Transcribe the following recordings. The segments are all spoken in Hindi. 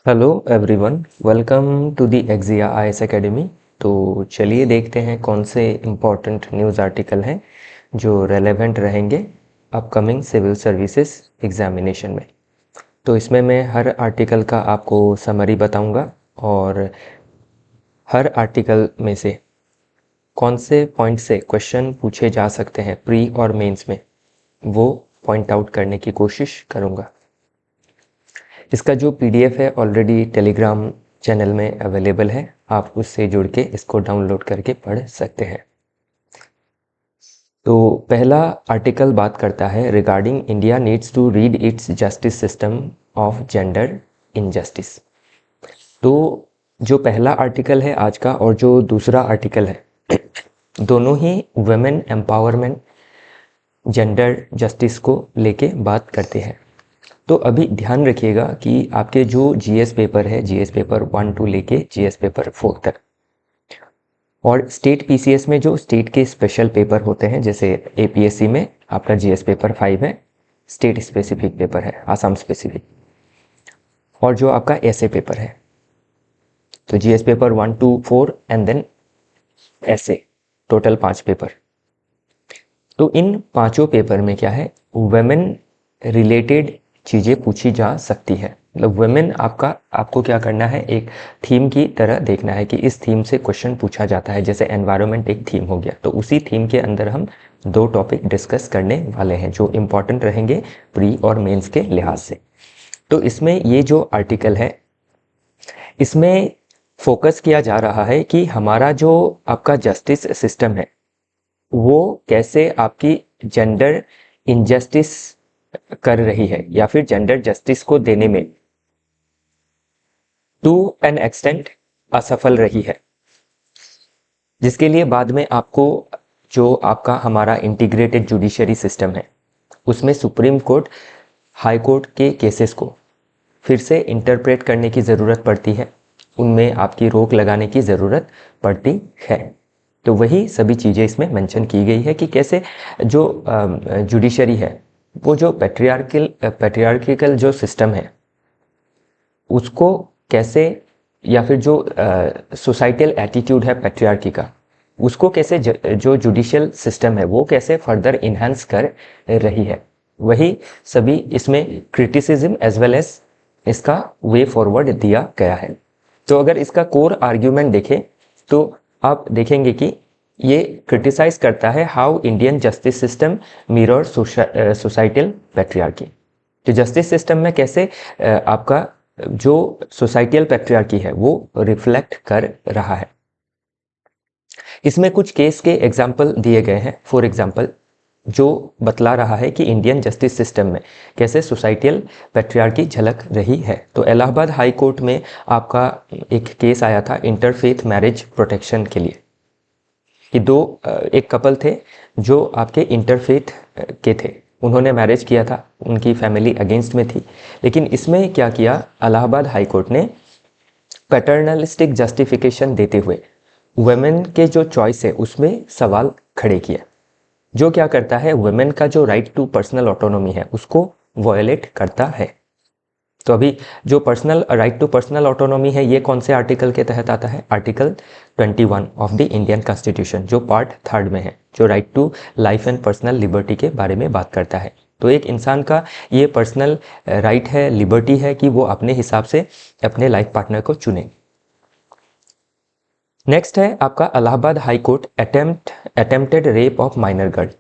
Hello everyone, welcome to the Exia IAS academy. तो चलिए देखते हैं कौन से इम्पोर्टेंट न्यूज़ आर्टिकल हैं जो रेलेवेंट रहेंगे अपकमिंग सिविल सर्विसेज एग्जामिनेशन में। तो इसमें मैं हर आर्टिकल का आपको समरी बताऊंगा और हर आर्टिकल में से कौन से पॉइंट से क्वेश्चन पूछे जा सकते हैं प्री और मेंस में, वो पॉइंट आउट करने की कोशिश करूंगा। इसका जो पीडीएफ है ऑलरेडी टेलीग्राम चैनल में अवेलेबल है, आप उससे जुड़ के इसको डाउनलोड करके पढ़ सकते हैं। तो पहला आर्टिकल बात करता है regarding India needs to read its justice system of gender injustice. तो जो पहला आर्टिकल है आज का और जो दूसरा आर्टिकल है दोनों ही वुमेन एम्पावरमेंट जेंडर जस्टिस को लेके बात करते हैं। तो अभी ध्यान रखिएगा कि आपके जो जीएस पेपर है, जीएस पेपर 1 टू लेके जीएस पेपर 4 तक, और स्टेट पीसीएस में जो स्टेट के स्पेशल पेपर होते हैं, जैसे एपीएससी में आपका जीएस पेपर 5 है, स्टेट स्पेसिफिक पेपर है, आसाम स्पेसिफिक, और जो आपका ऐसे पेपर है, तो GS paper 1 to 4 and then ऐसे, टोटल 5 पेपर। तो इन पांचों पेपर में क्या है, वुमेन रिलेटेड चीज़ें पूछी जा सकती है। मतलब वुमेन आपको क्या करना है, एक थीम की तरह देखना है कि इस थीम से क्वेश्चन पूछा जाता है। जैसे एनवायरनमेंट एक थीम हो गया, तो उसी थीम के अंदर हम 2 टॉपिक डिस्कस करने वाले हैं जो इम्पॉर्टेंट रहेंगे प्री और मेंस के लिहाज से। तो इसमें ये जो आर्टिकल है, इसमें फोकस किया जा रहा है कि हमारा जो आपका जस्टिस सिस्टम है वो कैसे आपकी जेंडर इनजस्टिस कर रही है या फिर जेंडर जस्टिस को देने में टू एन एक्सटेंट असफल रही है, जिसके लिए बाद में आपको जो आपका हमारा इंटीग्रेटेड जुडिशरी सिस्टम है उसमें सुप्रीम कोर्ट, हाई कोर्ट के केसेस को फिर से इंटरप्रेट करने की ज़रूरत पड़ती है, उनमें आपकी रोक लगाने की ज़रूरत पड़ती है। तो वही सभी चीज़ें इसमें मेंशन की गई है कि कैसे जो जुडिशरी है वो जो पैट्रियार्किकल जो सिस्टम है उसको कैसे, या फिर जो सोसाइटल एटीट्यूड है पैट्रियार्की का, उसको कैसे जो जुडिशियल सिस्टम है वो कैसे फर्दर इन्हांस कर रही है, वही सभी इसमें क्रिटिसिज्म एज वेल एज इसका वे फॉरवर्ड दिया गया है। तो अगर इसका कोर आर्ग्यूमेंट देखें तो आप देखेंगे कि ये क्रिटिसाइज करता है how Indian justice system mirror societal patriarchy. तो जस्टिस सिस्टम में कैसे आपका जो सोसाइटल पैट्रियार्की है वो रिफ्लेक्ट कर रहा है। इसमें कुछ केस के एग्जाम्पल दिए गए हैं। फॉर एग्जाम्पल जो बतला रहा है कि इंडियन जस्टिस सिस्टम में कैसे सोसाइटल पैट्रियार्की झलक रही है। तो इलाहाबाद हाई कोर्ट में आपका एक केस आया था इंटरफेथ मैरिज प्रोटेक्शन के लिए, कि एक कपल थे जो आपके इंटरफेथ के थे, उन्होंने मैरिज किया था, उनकी फैमिली अगेंस्ट में थी, लेकिन इसमें क्या किया, इलाहाबाद हाई कोर्ट ने पैटर्नलिस्टिक जस्टिफिकेशन देते हुए वुमेन के जो चॉइस है उसमें सवाल खड़े किए, जो क्या करता है, वुमेन का जो राइट टू पर्सनल ऑटोनॉमी है उसको वायलेट करता है। तो अभी जो personal right to personal autonomy है ये कौन से आर्टिकल के तहत आता है, article 21 of the Indian constitution, जो पार्ट 3 में है, जो right to life and personal liberty के बारे में बात करता है। तो एक इंसान का ये पर्सनल राइट है, लिबर्टी है कि वो अपने हिसाब से अपने लाइफ पार्टनर को चुने। नेक्स्ट है आपका Allahabad high court attempted rape of minor girl.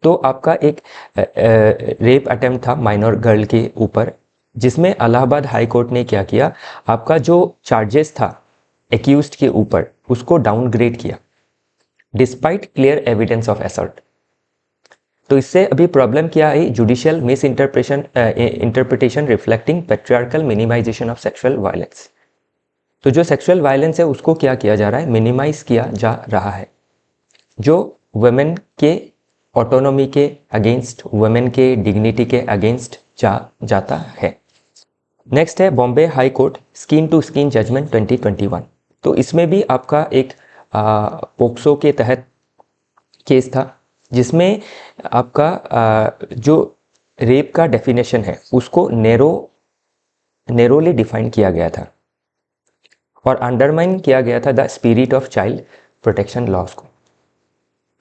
तो आपका एक रेप अटेम्प्ट था माइनर गर्ल के ऊपर, जिसमें इलाहाबाद हाई कोर्ट ने क्या किया, आपका जो चार्जेस था एक्यूज्ड के ऊपर उसको डाउनग्रेड किया despite clear evidence of assault. तो इससे अभी प्रॉब्लम क्या आई, judicial misinterpretation reflecting patriarchal minimization of sexual violence. तो जो सेक्सुअल वायलेंस है उसको क्या किया जा रहा है, मिनिमाइज किया जा रहा है, जो वुमेन के ऑटोनॉमी के अगेंस्ट, वुमेन के डिग्निटी के अगेंस्ट जाता है। नेक्स्ट है Bombay high court skin to skin judgment 2021। तो इसमें भी आपका एक पोक्सो के तहत केस था, जिसमें आपका जो रेप का डेफिनेशन है उसको नैरो नैरोली डिफाइन किया गया था और अंडरमाइन किया गया था the spirit of child protection laws को।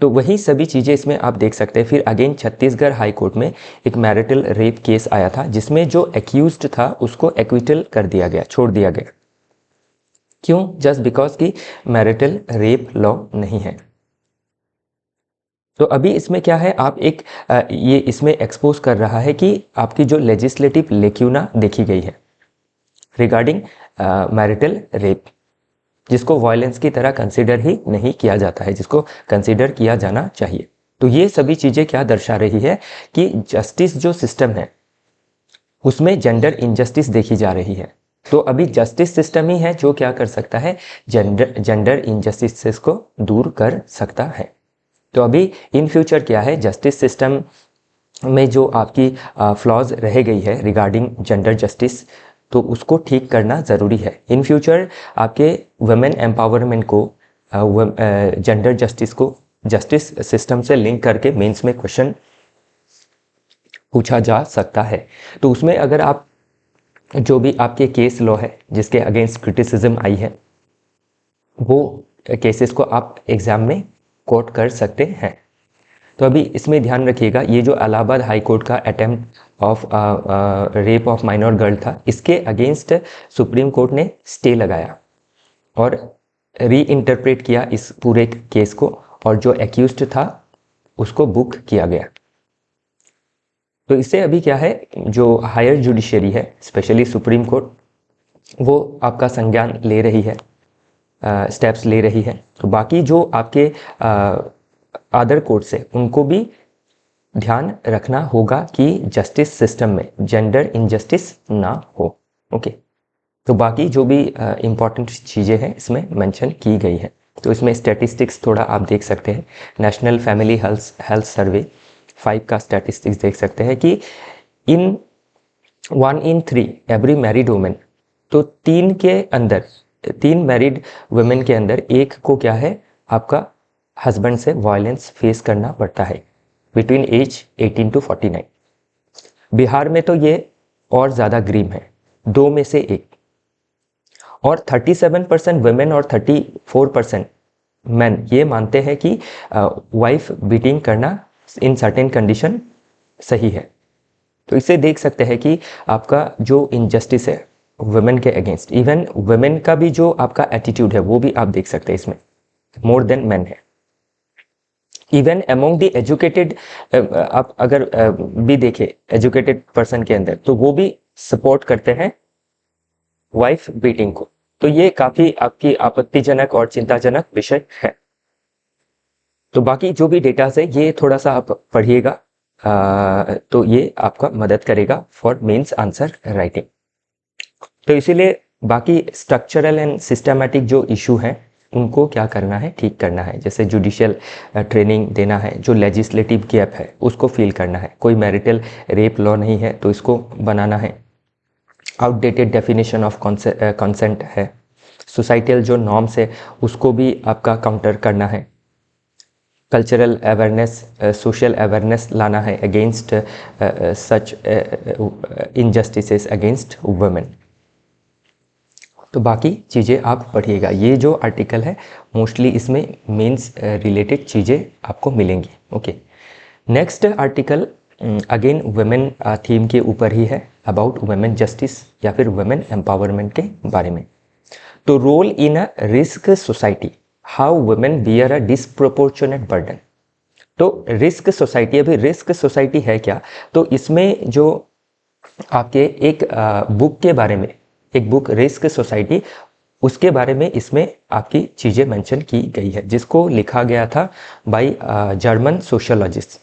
तो वही सभी चीज़ें इसमें आप देख सकते हैं। फिर अगेन छत्तीसगढ़ हाई कोर्ट में एक मैरिटल रेप केस आया था जिसमें जो एक्यूज्ड था उसको एक्विटल कर दिया गया, छोड़ दिया गया। क्यों? जस्ट बिकॉज कि मैरिटल रेप लॉ नहीं है। तो अभी इसमें क्या है, आप एक ये इसमें एक्सपोज कर रहा है कि आपकी जो लेजिस्लेटिव लेक्यूना देखी गई है रिगार्डिंग मैरिटल रेप, जिसको वायलेंस की तरह कंसिडर ही नहीं किया जाता है, जिसको कंसिडर किया जाना चाहिए। तो ये सभी चीज़ें क्या दर्शा रही है कि जस्टिस जो सिस्टम है उसमें जेंडर इनजस्टिस देखी जा रही है। तो अभी जस्टिस सिस्टम ही है जो क्या कर सकता है, जेंडर इनजस्टिस को दूर कर सकता है। तो अभी इन फ्यूचर क्या है, जस्टिस सिस्टम में जो आपकी फ्लॉज रह गई है रिगार्डिंग जेंडर जस्टिस, तो उसको ठीक करना ज़रूरी है। इन फ्यूचर आपके वुमेन एम्पावरमेंट को जेंडर जस्टिस को जस्टिस सिस्टम से लिंक करके मेंस में क्वेश्चन पूछा जा सकता है। तो उसमें अगर आप जो भी आपके केस लॉ है जिसके अगेंस्ट क्रिटिसिज्म आई है वो केसेस को आप एग्जाम में कोट कर सकते हैं। तो अभी इसमें ध्यान रखिएगा, ये जो इलाहाबाद हाई कोर्ट का attempt of rape of minor girl था, इसके अगेंस्ट सुप्रीम कोर्ट ने स्टे लगाया और री इंटरप्रेट किया इस पूरे केस को, और जो एक्यूज्ड था उसको बुक किया गया। तो इससे अभी क्या है, जो हायर जुडिशरी है स्पेशली सुप्रीम कोर्ट, वो आपका संज्ञान ले रही है, स्टेप्स ले रही है। तो बाकी जो आपके अदर कोर्ट्स है उनको भी ध्यान रखना होगा कि जस्टिस सिस्टम में जेंडर इनजस्टिस ना हो। ओके, तो बाकी जो भी इम्पॉर्टेंट चीज़ें हैं इसमें मेंशन की गई है। तो इसमें स्टैटिस्टिक्स थोड़ा आप देख सकते हैं, नेशनल फैमिली हेल्थ सर्वे 5 का स्टैटिस्टिक्स देख सकते हैं कि इन 1 in 3 एवरी मैरिड वुमेन, तो 3 मैरिड वुमेन के अंदर एक को क्या है, आपका हस्बैंड से वायलेंस फेस करना पड़ता है बिटवीन एज 18 to 49। बिहार में तो ये और ज़्यादा ग्रीम है, 2 में से 1। और 37% वुमेन और 34% मैन ये मानते हैं कि वाइफ बीटिंग करना इन सर्टेन कंडीशन सही है। तो इससे देख सकते हैं कि आपका जो इनजस्टिस है वुमेन के अगेंस्ट, इवन वुमेन का भी जो आपका एटीट्यूड है वो भी आप देख सकते हैं इसमें मोर देन मैन है। इवन अमोंग द एजुकेटेड, आप अगर भी देखें एजुकेटेड पर्सन के अंदर, तो वो भी सपोर्ट करते हैं वाइफ बीटिंग को। तो ये काफी आपकी आपत्तिजनक और चिंताजनक विषय है। तो बाकी जो भी डेटा है ये थोड़ा सा आप पढ़िएगा, तो ये आपका मदद करेगा फॉर मेंस आंसर राइटिंग। तो इसीलिए बाकी स्ट्रक्चरल एंड सिस्टमैटिक जो इशू हैं उनको क्या करना है, ठीक करना है। जैसे जुडिशियल ट्रेनिंग देना है, जो लेजिस्लेटिव गैप है उसको फिल करना है। कोई मैरिटल रेप लॉ नहीं है तो इसको बनाना है। आउटडेटेड डेफिनेशन ऑफ कंसेंट है। सोसाइटल जो नॉर्म्स है उसको भी आपका काउंटर करना है। कल्चरल अवेयरनेस, सोशल अवेयरनेस लाना है अगेंस्ट सच इनजस्टिसेस अगेंस्ट वुमेन। तो बाकी चीज़ें आप पढ़िएगा। ये जो आर्टिकल है मोस्टली इसमें मेंस रिलेटेड चीज़ें आपको मिलेंगी। Okay, next article again women theme के ऊपर ही है, अबाउट वुमेन जस्टिस या फिर वुमेन एम्पावरमेंट के बारे में। तो role in a risk society, how women bear a disproportionate burden. तो रिस्क सोसाइटी, अभी रिस्क सोसाइटी है क्या, तो इसमें जो आपके एक बुक के बारे में, एक बुक रिस्क सोसाइटी, उसके बारे में इसमें आपकी चीज़ें मेंशन की गई है, जिसको लिखा गया था by German sociologist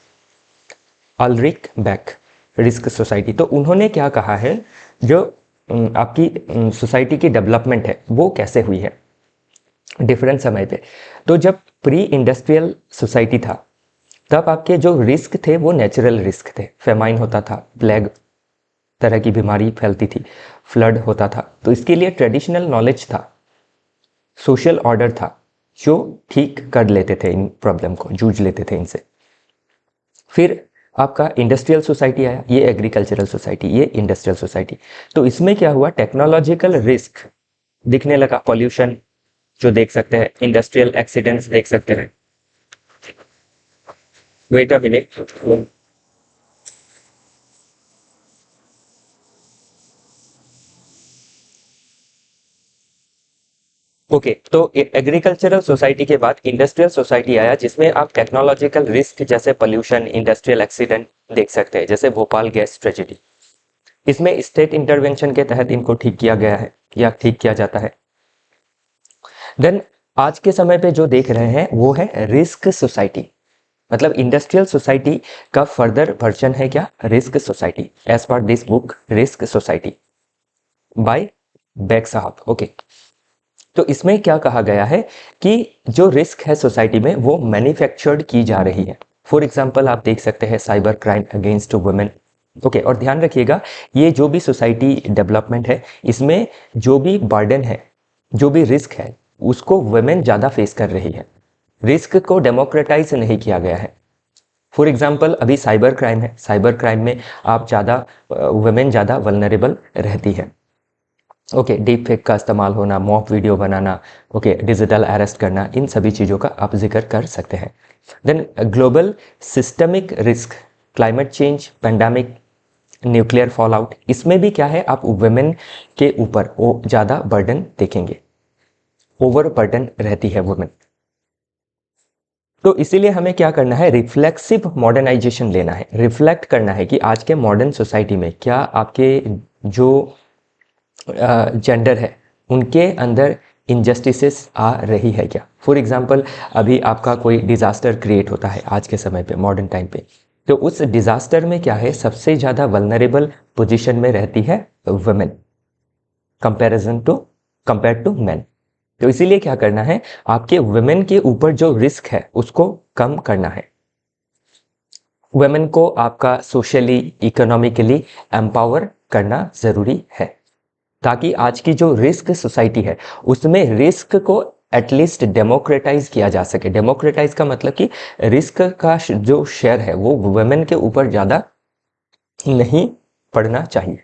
Ulrich Beck, risk society. तो उन्होंने क्या कहा है, जो आपकी सोसाइटी की डेवलपमेंट है वो कैसे हुई है डिफरेंट समय पे। तो जब प्री इंडस्ट्रियल सोसाइटी था तब आपके जो रिस्क थे वो नेचुरल रिस्क थे। फेमाइन होता था, प्लेग तरह की बीमारी फैलती थी, फ्लड होता था, तो इसके लिए ट्रेडिशनल नॉलेज था, सोशल ऑर्डर था जो ठीक कर लेते थे इन प्रॉब्लम को, जूझ लेते थे इनसे। फिर आपका इंडस्ट्रियल सोसाइटी आया, ये एग्रीकल्चरल सोसाइटी, ये इंडस्ट्रियल सोसाइटी। तो इसमें क्या हुआ, टेक्नोलॉजिकल रिस्क दिखने लगा, पॉल्यूशन जो देख सकते हैं, इंडस्ट्रियल एक्सीडेंट्स देख सकते हैं। Wait a minute. ओके, तो एग्रीकल्चरल सोसाइटी के बाद इंडस्ट्रियल सोसाइटी आया, जिसमें आप टेक्नोलॉजिकल रिस्क जैसे पोल्यूशन, इंडस्ट्रियल एक्सीडेंट देख सकते हैं, जैसे भोपाल गैस ट्रेजेडी। इसमें स्टेट इंटरवेंशन के तहत इनको ठीक किया गया है या ठीक किया जाता है। देन आज के समय पे जो देख रहे हैं वो है रिस्क सोसाइटी, मतलब इंडस्ट्रियल सोसाइटी का फर्दर वर्जन है क्या, risk society, as per this book risk society by Beck साहब। ओके, तो इसमें क्या कहा गया है कि जो रिस्क है सोसाइटी में वो मैन्युफैक्चर्ड की जा रही है। फॉर एग्जांपल आप देख सकते हैं cyber crime against women. Okay, और ध्यान रखिएगा ये जो भी सोसाइटी डेवलपमेंट है, इसमें जो भी बर्डन है, जो भी रिस्क है, उसको वुमेन ज़्यादा फेस कर रही है। रिस्क को डेमोक्रेटाइज नहीं किया गया है। फॉर एग्जाम्पल अभी साइबर क्राइम है, साइबर क्राइम में आप ज़्यादा वुमेन ज़्यादा वल्नरेबल रहती है। ओके, डीप फेक का इस्तेमाल होना, मॉक वीडियो बनाना, ओके, डिजिटल अरेस्ट करना, इन सभी चीज़ों का आप जिक्र कर सकते हैं। Then global systemic risk, climate change, pandemic, nuclear fall out, इसमें भी क्या है, आप वुमेन के ऊपर वो ज़्यादा बर्डन देखेंगे, ओवर बर्डन रहती है वुमेन। तो इसीलिए हमें क्या करना है, रिफ्लेक्सिव मॉडर्नाइजेशन लेना है, रिफ्लेक्ट करना है कि आज के मॉडर्न सोसाइटी में क्या आपके जो जेंडर है उनके अंदर इनजस्टिसेस आ रही है क्या। फॉर एग्जांपल अभी आपका कोई डिज़ास्टर क्रिएट होता है आज के समय पे, मॉडर्न टाइम पे, तो उस डिज़ास्टर में क्या है, सबसे ज़्यादा वल्नरेबल पोजीशन में रहती है वुमेन कंपेयर टू मैन। तो इसीलिए क्या करना है, आपके वुमेन के ऊपर जो रिस्क है उसको कम करना है। वुमेन को आपका सोशली, इकोनॉमिकली एम्पावर करना ज़रूरी है, ताकि आज की जो रिस्क सोसाइटी है उसमें रिस्क को एटलीस्ट डेमोक्रेटाइज किया जा सके। डेमोक्रेटाइज का मतलब कि रिस्क का जो शेयर है वो वुमेन के ऊपर ज़्यादा नहीं पड़ना चाहिए,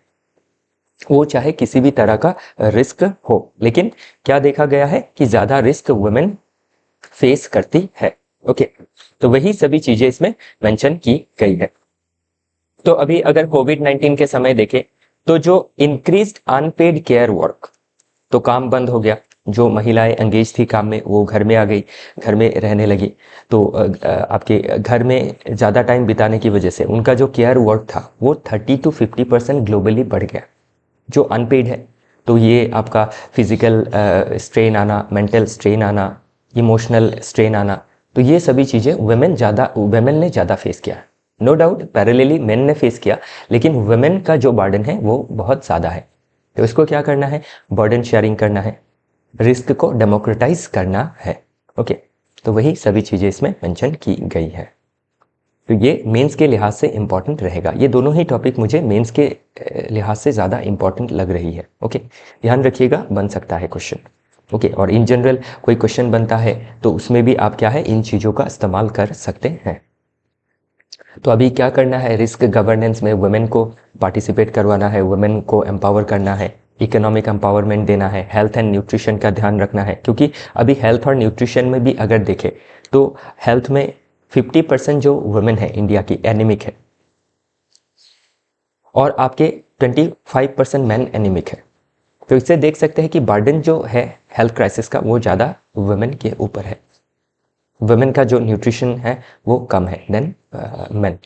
वो चाहे किसी भी तरह का रिस्क हो। लेकिन क्या देखा गया है कि ज़्यादा रिस्क वुमेन फेस करती है। ओके, तो वही सभी चीज़ें इसमें मेंशन की गई है। तो अभी अगर कोविड-19 के समय देखें तो जो इंक्रीज्ड अनपेड केयर वर्क, तो काम बंद हो गया, जो महिलाएं एंगेज थी काम में वो घर में आ गई, घर में रहने लगी, तो आपके घर में ज़्यादा टाइम बिताने की वजह से उनका जो केयर वर्क था वो 30 to 50% ग्लोबली बढ़ गया, जो अनपेड है। तो ये आपका फिजिकल स्ट्रेन आना, मेंटल स्ट्रेन आना, इमोशनल स्ट्रेन आना, तो ये सभी चीज़ें वुमेन ने ज़्यादा फेस किया। नो डाउट पैरेलली मेन ने फेस किया, लेकिन वुमेन का जो बर्डन है वो बहुत ज़्यादा है। तो इसको क्या करना है, बर्डन शेयरिंग करना है, रिस्क को डेमोक्रेटाइज करना है। ओके, तो वही सभी चीज़ें इसमें मेंशन की गई है। तो ये मेंस के लिहाज से इंपॉर्टेंट रहेगा, ये दोनों ही टॉपिक मुझे मेंस के लिहाज से ज़्यादा इंपॉर्टेंट लग रही है। ओके, ध्यान रखिएगा, बन सकता है क्वेश्चन। ओके, और इन जनरल कोई क्वेश्चन बनता है तो उसमें भी आप क्या है, इन चीज़ों का इस्तेमाल कर सकते हैं। तो अभी क्या करना है, रिस्क गवर्नेंस में वुमेन को पार्टिसिपेट करवाना है, वुमेन को एम्पावर करना है, इकोनॉमिक एम्पावरमेंट देना है, हेल्थ एंड न्यूट्रिशन का ध्यान रखना है, क्योंकि अभी हेल्थ और न्यूट्रिशन में भी अगर देखें तो हेल्थ में 50% जो वुमेन है इंडिया की एनीमिक है, और आपके 25% मैन एनीमिक है। तो इससे देख सकते हैं कि बर्डन जो है हेल्थ क्राइसिस का वो ज़्यादा वुमेन के ऊपर है, वुमेन का जो न्यूट्रिशन है वो कम है देन मैन।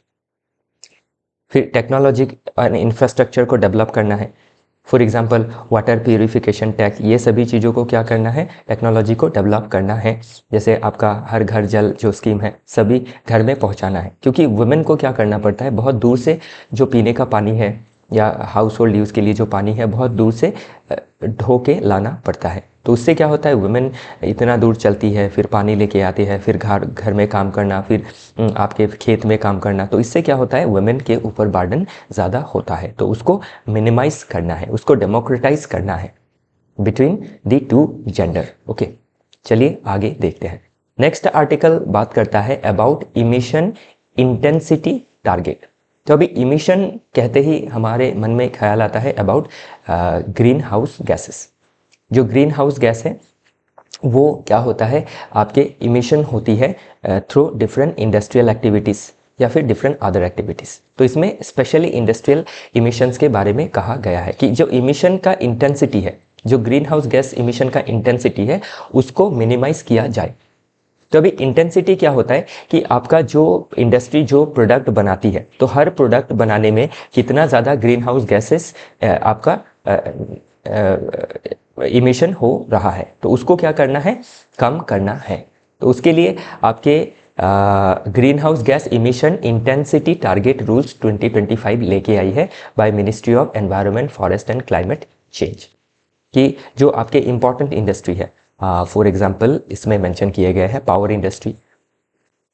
फिर टेक्नोलॉजी और इंफ्रास्ट्रक्चर को डेवलप करना है, for example water purification tank, ये सभी चीज़ों को क्या करना है, टेक्नोलॉजी को डेवलप करना है। जैसे आपका हर घर जल जो स्कीम है सभी घर में पहुंचाना है, क्योंकि वुमेन को क्या करना पड़ता है, बहुत दूर से जो पीने का पानी है या हाउस होल्ड यूज़ के लिए जो पानी है बहुत दूर से ढो के लाना पड़ता है। तो उससे क्या होता है, वुमेन इतना दूर चलती है, फिर पानी लेके आती है, फिर घर में काम करना, फिर आपके खेत में काम करना, तो इससे क्या होता है, वुमेन के ऊपर बर्डन ज़्यादा होता है। तो उसको मिनिमाइज करना है, उसको डेमोक्रेटाइज करना है between the two gender. Okay, चलिए आगे देखते हैं। नेक्स्ट आर्टिकल बात करता है अबाउट इमिशन इंटेंसिटी टारगेट। तो अभी इमिशन कहते ही हमारे मन में ख्याल आता है अबाउट ग्रीन हाउस गैसेस। जो ग्रीन हाउस गैस है वो क्या होता है, आपके इमिशन होती है थ्रू डिफरेंट इंडस्ट्रियल एक्टिविटीज़ या फिर डिफरेंट अदर एक्टिविटीज़। तो इसमें स्पेशली इंडस्ट्रियल इमिशंस के बारे में कहा गया है कि जो इमिशन का इंटेंसिटी है, जो ग्रीन हाउस गैस इमिशन का इंटेंसिटी है, उसको मिनिमाइज किया जाए। तो अभी इंटेंसिटी क्या होता है कि आपका जो इंडस्ट्री जो प्रोडक्ट बनाती है, तो हर प्रोडक्ट बनाने में कितना ज़्यादा ग्रीन हाउस गैसेस आपका इमिशन हो रहा है, तो उसको क्या करना है, कम करना है। तो उसके लिए आपके green house gas emission intensity target rules 2025 लेके आई है by ministry of environment, forest and climate change, कि जो आपके इंपॉर्टेंट इंडस्ट्री है, फॉर एग्जांपल इसमें मेंशन किए गए हैं power industry,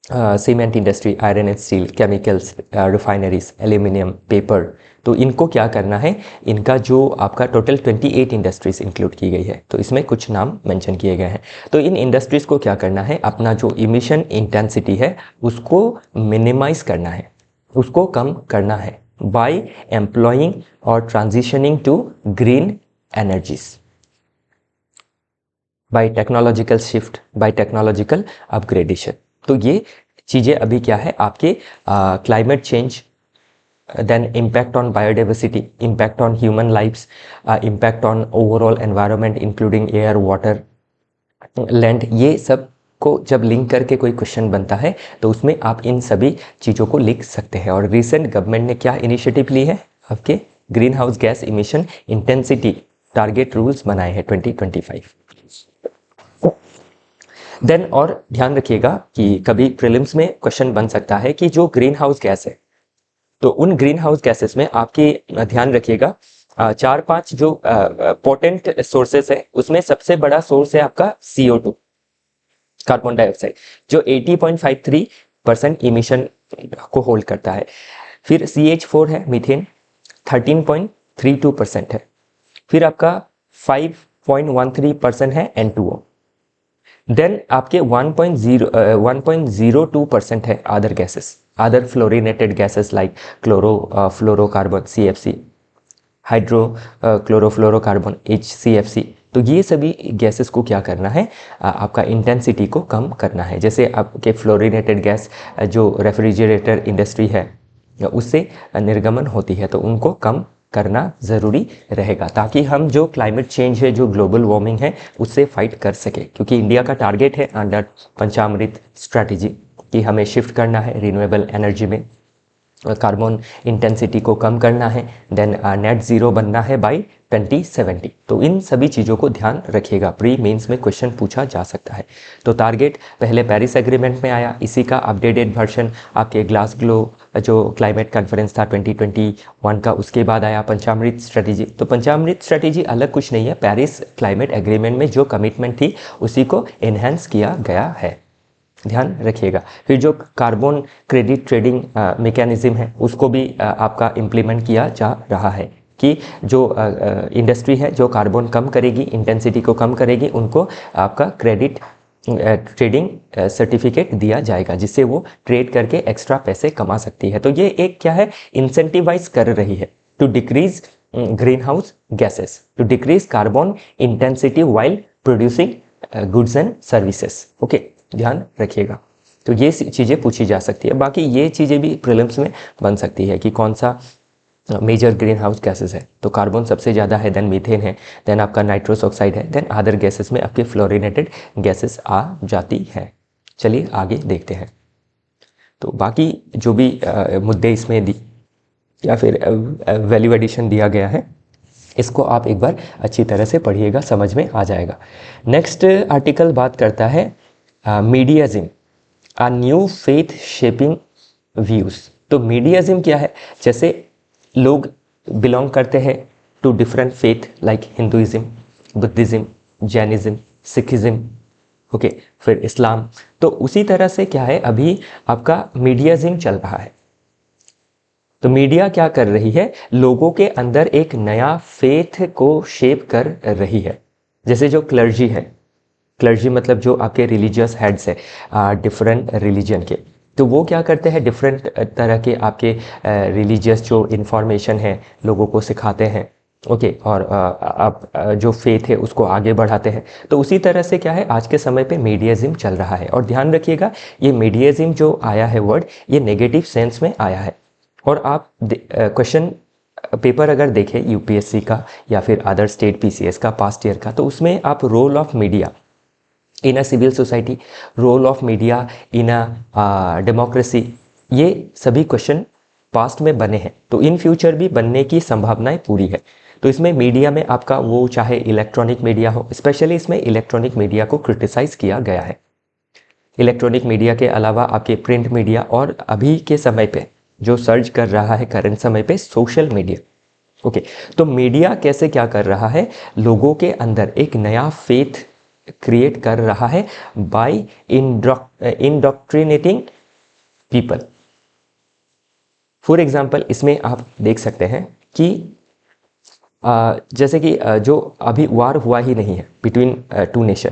cement industry, iron and steel, chemicals, refineries, aluminium, paper. तो इनको क्या करना है, इनका जो आपका टोटल 28 इंडस्ट्रीज इंक्लूड की गई है, तो इसमें कुछ नाम मेंशन किए गए हैं। तो इन इंडस्ट्रीज को क्या करना है, अपना जो इमिशन इंटेंसिटी है उसको मिनिमाइज करना है, उसको कम करना है बाय एम्प्लॉइंग और transitioning to green energies, by technological shift, by technological upgradation. तो ये चीज़ें अभी क्या है आपके climate change, then impact on biodiversity, impact on human lifes, impact on overall environment including air, water, land, ये सब को जब लिंक करके कोई क्वेश्चन बनता है तो उसमें आप इन सभी चीज़ों को लिख सकते हैं। और रिसेंट गवर्नमेंट ने क्या इनिशिएटिव ली है, आपके green house gas emission intensity target rules बनाए हैं 2025। देन और ध्यान रखिएगा कि कभी प्रीलिम्स में क्वेश्चन बन सकता है कि जो ग्रीन हाउस गैस है, तो उन ग्रीन हाउस गैसेस में आपकी ध्यान रखिएगा 4-5 जो पोटेंट सोर्सेस है, उसमें सबसे बड़ा सोर्स है आपका CO2, कार्बन डाइऑक्साइड, जो 80.53% इमिशन को होल्ड करता है। फिर CH4 है, मीथेन 13.32% है। फिर आपका 5.13% है N2O। देन आपके 1.02% है other gases, other fluorinated gases like fluorocarbon CFC, hydro chlorofluorocarbon HCFC। तो ये सभी गैसेस को क्या करना है, आपका इंटेंसिटी को कम करना है। जैसे आपके फ्लोरिनेटेड गैस जो रेफ्रिजरेटर इंडस्ट्री है उससे निर्गमन होती है, तो उनको कम करना ज़रूरी रहेगा ताकि हम जो क्लाइमेट चेंज है, जो ग्लोबल वार्मिंग है, उससे फाइट कर सके। क्योंकि इंडिया का टारगेट है अंडर पंचामृत स्ट्रैटेजी कि हमें शिफ्ट करना है रिन्यूएबल एनर्जी में, कार्बन इंटेंसिटी को कम करना है, देन नेट ज़ीरो बनना है बाय 2070। तो इन सभी चीज़ों को ध्यान रखिएगा, प्री मेंस में क्वेश्चन पूछा जा सकता है। तो टारगेट पहले पेरिस एग्रीमेंट में आया, इसी का अपडेटेड वर्जन आपके ग्लासगो जो क्लाइमेट कॉन्फ्रेंस था 2021 का, उसके बाद आया पंचामृत स्ट्रेटेजी। तो पंचामृत स्ट्रेटेजी अलग कुछ नहीं है, पेरिस क्लाइमेट एग्रीमेंट में जो कमिटमेंट थी उसी को एनहेंस किया गया है, ध्यान रखिएगा। फिर जो कार्बन क्रेडिट ट्रेडिंग मैकेनिज्म है उसको भी आपका इम्प्लीमेंट किया जा रहा है कि जो इंडस्ट्री है जो कार्बन कम करेगी, इंटेंसिटी को कम करेगी, उनको आपका क्रेडिट ट्रेडिंग सर्टिफिकेट दिया जाएगा, जिससे वो ट्रेड करके एक्स्ट्रा पैसे कमा सकती है। तो ये एक क्या है, इंसेंटिवाइज कर रही है to decrease greenhouse gases, to decrease carbon intensity while producing goods and services. Okay, ध्यान रखिएगा। तो ये चीज़ें पूछी जा सकती है। बाकी ये चीज़ें भी प्रीलिम्स में बन सकती है कि कौन सा मेजर ग्रीन हाउस गैसेस है, तो कार्बन सबसे ज़्यादा है, देन मीथेन है, देन आपका नाइट्रस ऑक्साइड है, देन अदर गैसेस में आपके फ्लोरिनेटेड गैसेस आ जाती है। चलिए आगे देखते हैं। तो बाकी जो भी मुद्दे इसमें दी या फिर वैल्यू एडिशन दिया गया है, इसको आप एक बार अच्छी तरह से पढ़िएगा, समझ में आ जाएगा। नेक्स्ट आर्टिकल बात करता है mediaism, a new faith shaping views. तो मीडियाज़म क्या है, जैसे लोग बिलोंग करते हैं to different faith like Hinduism, Buddhism, Jainism, Sikhism, okay, फिर इस्लाम। तो उसी तरह से क्या है, अभी आपका मीडियाज़म चल रहा है। तो मीडिया क्या कर रही है, लोगों के अंदर एक नया फेथ को शेप कर रही है। जैसे जो क्लर्जी है, क्लर्जी मतलब जो आपके रिलीजियस हेड्स है डिफरेंट रिलीजन के, तो वो क्या करते हैं, डिफरेंट तरह के आपके रिलीजियस जो इन्फॉर्मेशन है लोगों को सिखाते हैं। ओके, और आप जो फेथ है उसको आगे बढ़ाते हैं। तो उसी तरह से क्या है, आज के समय पे मीडियाज़म चल रहा है। और ध्यान रखिएगा, ये मीडियाज़म जो आया है वर्ड, ये नेगेटिव सेंस में आया है। और आप क्वेश्चन पेपर अगर देखें यूपीएससी का या फिर अदर स्टेट पीसीएस का पास्ट ईयर का, तो उसमें आप role of media in a civil society, role of media in a democracy, ये सभी क्वेश्चन पास्ट में बने हैं, तो इन फ्यूचर भी बनने की संभावनाएं पूरी है। तो इसमें मीडिया में आपका वो चाहे इलेक्ट्रॉनिक मीडिया हो, स्पेशली इसमें इलेक्ट्रॉनिक मीडिया को क्रिटिसाइज किया गया है। इलेक्ट्रॉनिक मीडिया के अलावा आपके प्रिंट मीडिया, और अभी के समय पे जो सर्च कर रहा है करंट समय पे, सोशल मीडिया। ओके, तो मीडिया कैसे क्या कर रहा है, लोगों के अंदर एक नया फेथ क्रिएट कर रहा है बाय इंडोक्ट्रिनेटिंग पीपल। फॉर एग्जाम्पल, इसमें आप देख सकते हैं कि जैसे कि जो अभी वार हुआ ही नहीं है बिटवीन टू नेशन,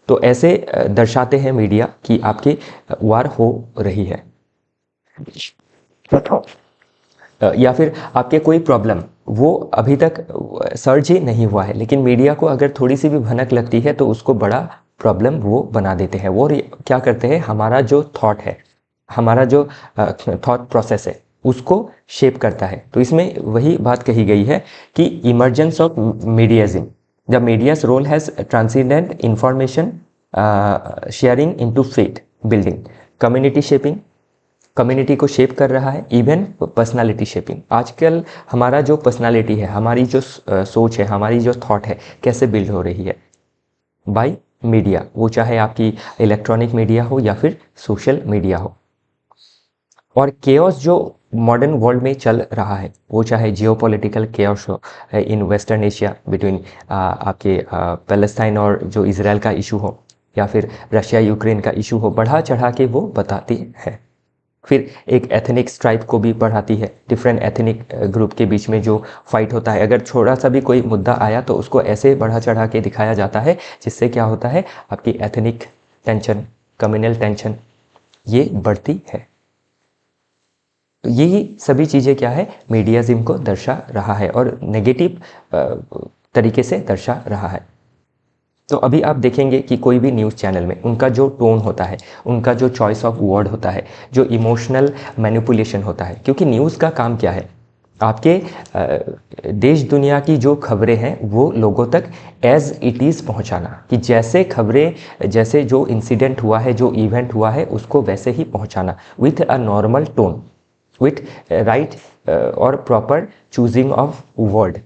तो ऐसे दर्शाते हैं मीडिया कि आपकी वार हो रही है। या फिर आपके कोई प्रॉब्लम वो अभी तक सर्च ही नहीं हुआ है, लेकिन मीडिया को अगर थोड़ी सी भी भनक लगती है तो उसको बड़ा प्रॉब्लम वो बना देते हैं। वो क्या करते हैं, हमारा जो थॉट है, हमारा जो थॉट प्रोसेस है, उसको शेप करता है। तो इसमें वही बात कही गई है कि emergence of mediaism, the media's role has transcendent information sharing into faith building, community shaping, community को शेप कर रहा है, इवन पर्सनालिटी शेपिंग। आजकल हमारा जो पर्सनालिटी है, हमारी जो सोच है, हमारी जो थॉट है, कैसे बिल्ड हो रही है बाय मीडिया, वो चाहे आपकी इलेक्ट्रॉनिक मीडिया हो या फिर सोशल मीडिया हो। और केओस जो मॉडर्न वर्ल्ड में चल रहा है, वो चाहे जियोपॉलिटिकल केओस हो इन वेस्टर्न एशिया बिटवीन आपके पैलेस्टाइन और जो इजराइल का इशू हो, या फिर रशिया यूक्रेन का इशू हो, बढ़ा चढ़ा के वो बताती है। फिर एक एथनिक स्ट्राइप को भी बढ़ाती है, डिफरेंट एथनिक ग्रुप के बीच में जो फाइट होता है, अगर थोड़ा सा भी कोई मुद्दा आया तो उसको ऐसे बढ़ा चढ़ा के दिखाया जाता है, जिससे क्या होता है, आपकी एथनिक टेंशन, कम्युनल टेंशन ये बढ़ती है। तो यही सभी चीज़ें क्या है, मीडियाज़म को दर्शा रहा है और नेगेटिव तरीके से दर्शा रहा है। तो अभी आप देखेंगे कि कोई भी न्यूज़ चैनल में उनका जो टोन होता है, उनका जो चॉइस ऑफ वर्ड होता है, जो इमोशनल मैनिपुलेशन होता है, क्योंकि न्यूज़ का काम क्या है, आपके देश दुनिया की जो खबरें हैं वो लोगों तक एज इट इज़ पहुंचाना, कि जैसे खबरें, जैसे जो इंसिडेंट हुआ है, जो इवेंट हुआ है, उसको वैसे ही पहुंचाना with a normal tone, with right और प्रॉपर चूजिंग ऑफ वर्ड,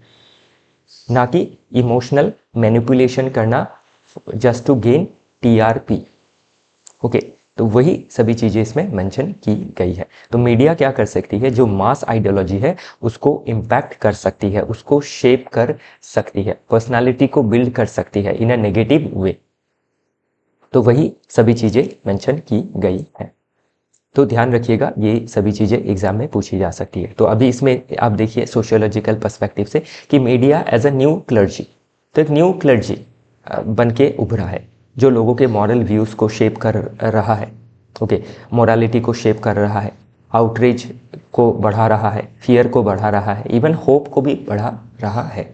ना कि इमोशनल मैनिपुलेशन करना just to gain TRP. Okay, तो वही सभी चीज़ें इसमें मेंशन की गई है। तो मीडिया क्या कर सकती है, जो मास आइडियोलॉजी है उसको इम्पैक्ट कर सकती है, उसको शेप कर सकती है, पर्सनालिटी को बिल्ड कर सकती है इन अ नेगेटिव वे। तो वही सभी चीज़ें मेंशन की गई है। तो ध्यान रखिएगा, ये सभी चीज़ें एग्जाम में पूछी जा सकती है। तो अभी इसमें आप देखिए सोशियोलॉजिकल पर्सपेक्टिव से कि media as a new clergy, तो एक न्यू क्लर्जी बन के उभरा है, जो लोगों के मॉरल व्यूज़ को शेप कर रहा है। ओके, मोरालिटी को शेप कर रहा है, आउटरीच को बढ़ा रहा है, फियर को बढ़ा रहा है, इवन होप को भी बढ़ा रहा है।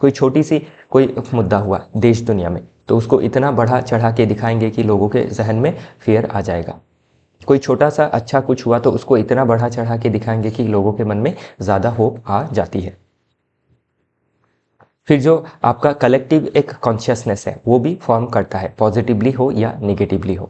कोई छोटी सी कोई मुद्दा हुआ देश दुनिया में, तो उसको इतना बढ़ा चढ़ा के दिखाएंगे कि लोगों के जहन में फियर आ जाएगा। कोई छोटा सा अच्छा कुछ हुआ तो उसको इतना बढ़ा चढ़ा के दिखाएंगे कि लोगों के मन में ज़्यादा होप आ जाती है। फिर जो आपका कलेक्टिव एक कॉन्शियसनेस है वो भी फॉर्म करता है, पॉजिटिवली हो या नेगेटिवली हो।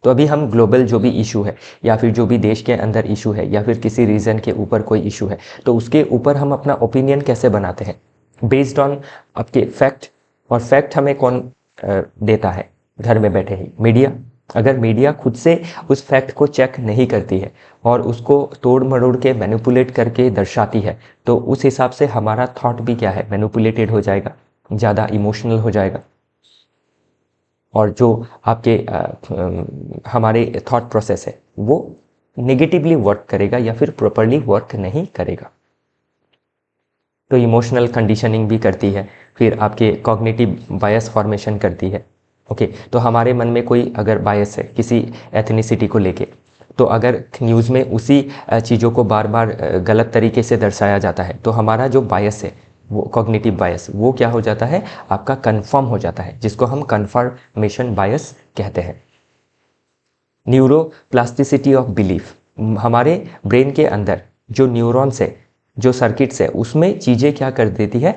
तो अभी हम ग्लोबल जो भी इशू है, या फिर जो भी देश के अंदर इशू है, या फिर किसी रीजन के ऊपर कोई इशू है, तो उसके ऊपर हम अपना ओपिनियन कैसे बनाते हैं, बेस्ड ऑन आपके फैक्ट। और फैक्ट हमें कौन देता है, घर में बैठे ही मीडिया। अगर मीडिया खुद से उस फैक्ट को चेक नहीं करती है और उसको तोड़ मरोड़ के मैनिपुलेट करके दर्शाती है, तो उस हिसाब से हमारा थॉट भी क्या है, मैनिपुलेटेड हो जाएगा, ज़्यादा इमोशनल हो जाएगा। और जो आपके हमारे थॉट प्रोसेस है वो नेगेटिवली वर्क करेगा या फिर प्रॉपरली वर्क नहीं करेगा। तो इमोशनल कंडीशनिंग भी करती है, फिर आपके कॉग्निटिव बायस फॉर्मेशन करती है। ओके, तो हमारे मन में कोई अगर बायस है किसी एथनिसिटी को लेके, तो अगर न्यूज़ में उसी चीज़ों को बार बार गलत तरीके से दर्शाया जाता है तो हमारा जो बायस है, वो कॉग्निटिव बायस, वो क्या हो जाता है, आपका कन्फर्म हो जाता है, जिसको हम कन्फर्मेशन बायस कहते हैं। न्यूरोप्लास्टिसिटी ऑफ बिलीफ, हमारे ब्रेन के अंदर जो न्यूरॉन्स है, जो सर्किट्स है, उसमें चीज़ें क्या कर देती है,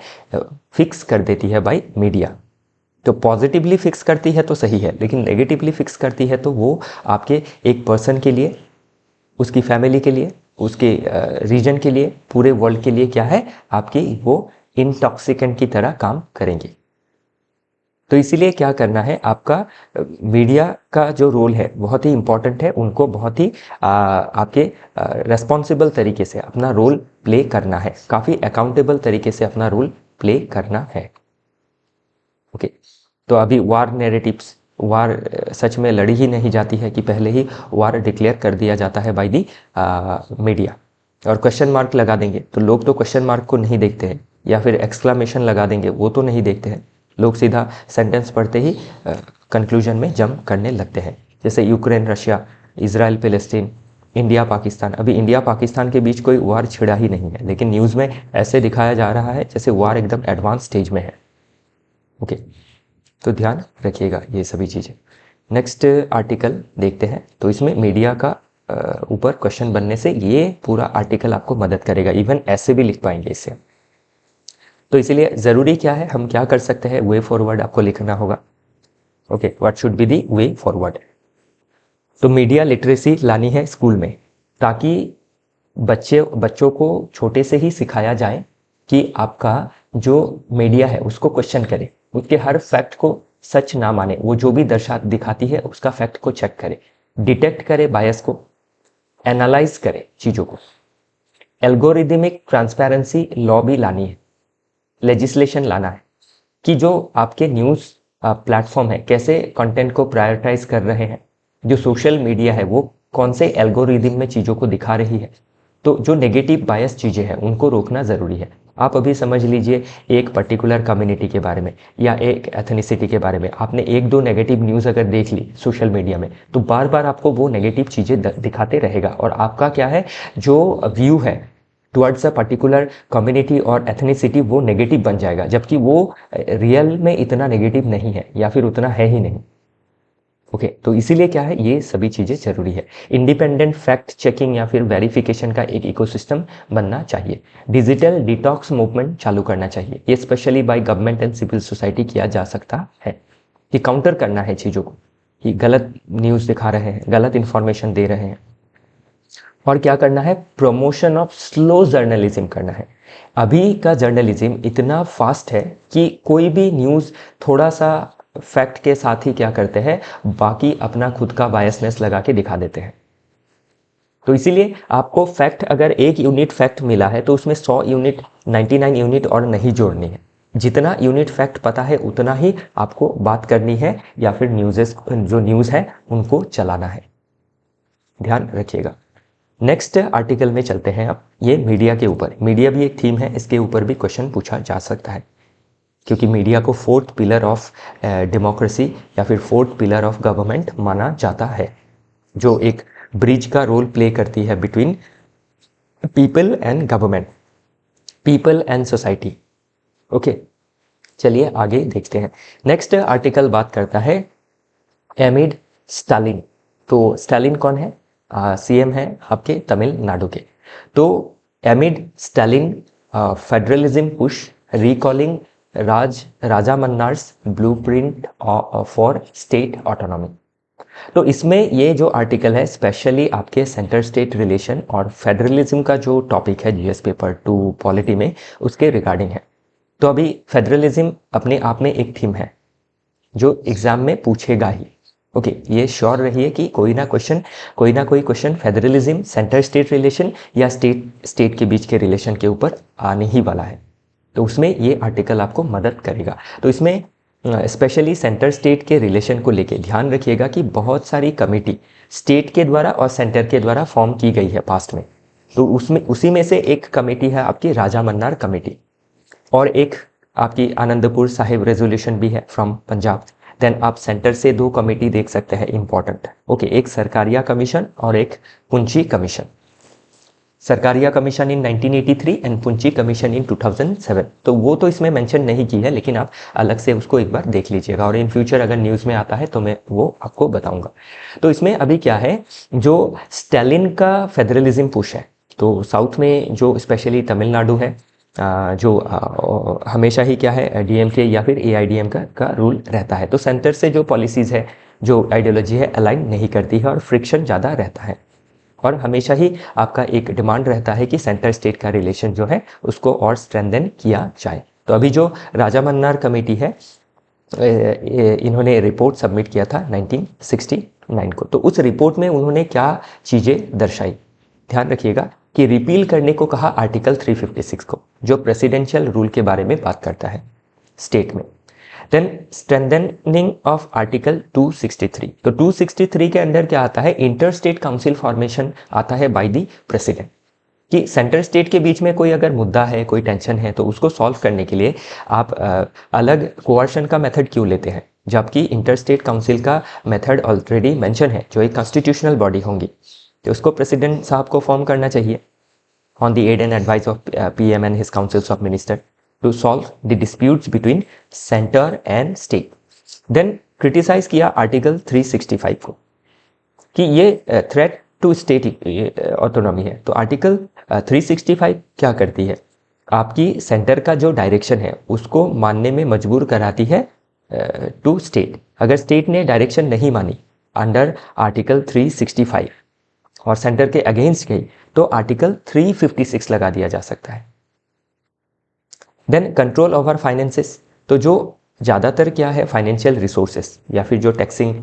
फिक्स कर देती है बाय मीडिया। तो पॉजिटिवली फिक्स करती है तो सही है, लेकिन नेगेटिवली फिक्स करती है तो वो आपके एक पर्सन के लिए, उसकी फैमिली के लिए, उसके रीजन के लिए, पूरे वर्ल्ड के लिए क्या है, आपकी वो इंटॉक्सिकेंट की तरह काम करेंगे। तो इसीलिए क्या करना है, आपका मीडिया का जो रोल है बहुत ही इंपॉर्टेंट है, उनको बहुत ही आपके रेस्पॉन्सिबल तरीके से अपना रोल प्ले करना है, काफ़ी अकाउंटेबल तरीके से अपना रोल प्ले करना है। ओके, तो अभी वार नैरेटिव्स, वार सच में लड़ी ही नहीं जाती है कि पहले ही वार डिक्लेयर कर दिया जाता है बाय दी मीडिया, और क्वेश्चन मार्क लगा देंगे तो लोग तो क्वेश्चन मार्क को नहीं देखते हैं, या फिर एक्सक्लामेशन लगा देंगे वो तो नहीं देखते हैं, लोग सीधा सेंटेंस पढ़ते ही कंक्लूजन में जंप करने लगते हैं। जैसे Ukraine Russia, Israel Palestine, India Pakistan, अभी इंडिया पाकिस्तान के बीच कोई वार छिड़ा ही नहीं है, लेकिन न्यूज़ में ऐसे दिखाया जा रहा है जैसे वार एकदम एडवांस स्टेज में है। ओके, तो ध्यान रखिएगा ये सभी चीज़ें। नेक्स्ट आर्टिकल देखते हैं, तो इसमें मीडिया का ऊपर क्वेश्चन बनने से ये पूरा आर्टिकल आपको मदद करेगा, इवन ऐसे भी लिख पाएंगे इससे। तो इसीलिए ज़रूरी क्या है, हम क्या कर सकते हैं, वे फॉरवर्ड आपको लिखना होगा। Okay, what should be the way forward. तो मीडिया लिटरेसी लानी है स्कूल में, ताकि बच्चों को छोटे से ही सिखाया जाए कि आपका जो मीडिया है उसको क्वेश्चन करे, उसके हर फैक्ट को सच ना माने, वो जो भी दिखाती है उसका फैक्ट को चेक करे, डिटेक्ट करे बायस को, एनालाइज करे चीज़ों को। एल्गोरिदमिक ट्रांसपेरेंसी लॉ भी लानी है, लेजिस्लेशन लाना है कि जो आपके न्यूज़ प्लेटफॉर्म है कैसे कंटेंट को प्रायोरिटाइज कर रहे हैं, जो सोशल मीडिया है वो कौन से एल्गोरिदम में चीज़ों को दिखा रही है। तो जो नेगेटिव बायस चीज़ें हैं उनको रोकना ज़रूरी है। आप अभी समझ लीजिए एक पर्टिकुलर कम्युनिटी के बारे में या एक एथनिसिटी के बारे में आपने एक दो नेगेटिव न्यूज़ अगर देख ली सोशल मीडिया में, तो बार बार आपको वो नेगेटिव चीज़ें दिखाते रहेगा, और आपका क्या है, जो व्यू है टुवर्ड्स अ पर्टिकुलर कम्युनिटी और एथनिसिटी वो नेगेटिव बन जाएगा, जबकि वो रियल में इतना नेगेटिव नहीं है या फिर उतना है ही नहीं। ओके, तो इसीलिए क्या है, ये सभी चीज़ें जरूरी है। इंडिपेंडेंट फैक्ट चेकिंग या फिर वेरिफिकेशन का एक इकोसिस्टम बनना चाहिए। डिजिटल डिटॉक्स मूवमेंट चालू करना चाहिए, ये specially by government and civil society किया जा सकता है, कि काउंटर करना है चीज़ों को, कि गलत न्यूज़ दिखा रहे हैं, गलत इन्फॉर्मेशन दे रहे हैं। और क्या करना है, प्रमोशन ऑफ स्लो जर्नलिज्म करना है। अभी का जर्नलिज्म इतना फास्ट है कि कोई भी न्यूज़ थोड़ा सा फैक्ट के साथ ही क्या करते हैं, बाकी अपना खुद का बायसनेस लगा के दिखा देते हैं। तो इसीलिए आपको फैक्ट, अगर 1 यूनिट फैक्ट मिला है तो उसमें 100 यूनिट, 99 यूनिट और नहीं जोड़नी है। जितना यूनिट फैक्ट पता है उतना ही आपको बात करनी है, या फिर जो न्यूज़ है उनको चलाना है। ध्यान रखिएगा। नेक्स्ट आर्टिकल में चलते हैं अब, ये मीडिया के ऊपर। मीडिया भी एक थीम है, इसके ऊपर भी क्वेश्चन पूछा जा सकता है, क्योंकि मीडिया को 4th पिलर ऑफ डेमोक्रेसी या फिर 4th पिलर ऑफ गवर्नमेंट माना जाता है, जो एक ब्रिज का रोल प्ले करती है between people and government, people and society. Okay, चलिए आगे देखते हैं। नेक्स्ट आर्टिकल बात करता है एमिड स्टालिन। तो स्टालिन कौन है, सीएम है आपके तमिलनाडु के। तो amid Stalin federalism push recalling Rajamannar's blueprint for state autonomy. तो इसमें ये जो आर्टिकल है स्पेशली आपके सेंटर स्टेट रिलेशन और फेडरलिज्म का जो टॉपिक है जीएस पेपर 2 पॉलिटी में, उसके रिगार्डिंग है। तो अभी फेडरलिज्म अपने आप में एक थीम है जो एग्जाम में पूछेगा ही। ओके, ये श्योर रहिए कि कोई ना कोई question federalism, centre state relation या स्टेट के बीच के रिलेशन के ऊपर आने ही वाला है। तो उसमें ये आर्टिकल आपको मदद करेगा। तो इसमें स्पेशली सेंटर स्टेट के रिलेशन को लेके ध्यान रखिएगा कि बहुत सारी कमेटी स्टेट के द्वारा और सेंटर के द्वारा फॉर्म की गई है पास्ट में। तो उसमें उसी में से एक कमेटी है आपकी राजा मन्नार कमेटी, और एक आपकी आनंदपुर साहिब रेजोल्यूशन भी है फ्रॉम पंजाब, देन आप सेंटर से 2 कमेटी देख सकते हैं इंपॉर्टेंट, ओके, एक सरकारिया कमीशन और एक Punchhi commission. Sarkaria commission in 1983 and Punchhi commission in 2007। तो वो तो इसमें मेंशन नहीं की है, लेकिन आप अलग से उसको एक बार देख लीजिएगा, और इन फ्यूचर अगर न्यूज़ में आता है तो मैं वो आपको बताऊंगा। तो इसमें अभी क्या है, जो स्टालिन का फेडरलिज्म पुश है, तो साउथ में जो स्पेशली तमिलनाडु है, जो हमेशा ही क्या है, डीएमके या फिर एआईडीएम का रूल रहता है। तो सेंटर से जो पॉलिसीज़ है, जो आइडियोलॉजी है, अलाइन नहीं करती है और फ्रिक्शन ज़्यादा रहता है। और हमेशा ही आपका एक डिमांड रहता है कि सेंटर स्टेट का रिलेशन जो है उसको और स्ट्रेंथन किया जाए। तो अभी जो राजा मन्नार कमेटी है, इन्होंने रिपोर्ट सबमिट किया था 1969 को। तो उस रिपोर्ट में उन्होंने क्या चीज़ें दर्शाई, ध्यान रखिएगा कि रिपील करने को कहा आर्टिकल 356 को, जो प्रेसिडेंशियल रूल के बारे में बात करता है स्टेट में। Then strengthening of article 263। तो 263 के अंदर क्या आता है, इंटर स्टेट काउंसिल फॉर्मेशन आता है बाय द प्रेसिडेंट, कि सेंटर स्टेट के बीच में कोई अगर मुद्दा है, कोई टेंशन है, तो उसको सॉल्व करने के लिए आप अलग कोअर्शन का मेथड क्यों लेते हैं, जबकि इंटर स्टेट काउंसिल का मेथड ऑलरेडी मेंशन है, जो एक कॉन्स्टिट्यूशनल बॉडी होंगी। तो उसको प्रेसिडेंट साहब को फॉर्म करना चाहिए on the aid and advice of PM and his councils of minister to solve the disputes between centre and state. Then criticise किया आर्टिकल 365 को कि ये थ्रेट टू स्टेट ऑटोनॉमी है। तो आर्टिकल 365 क्या करती है, आपकी सेंटर का जो डायरेक्शन है उसको मानने में मजबूर कराती है टू स्टेट। अगर स्टेट ने डायरेक्शन नहीं मानी अंडर आर्टिकल 365 और सेंटर के अगेंस्ट गई, तो आर्टिकल 356 लगा दिया जा सकता है। Then control over finances. तो जो ज़्यादातर क्या है, फाइनेंशियल रिसोर्सेस या फिर जो टैक्सिंग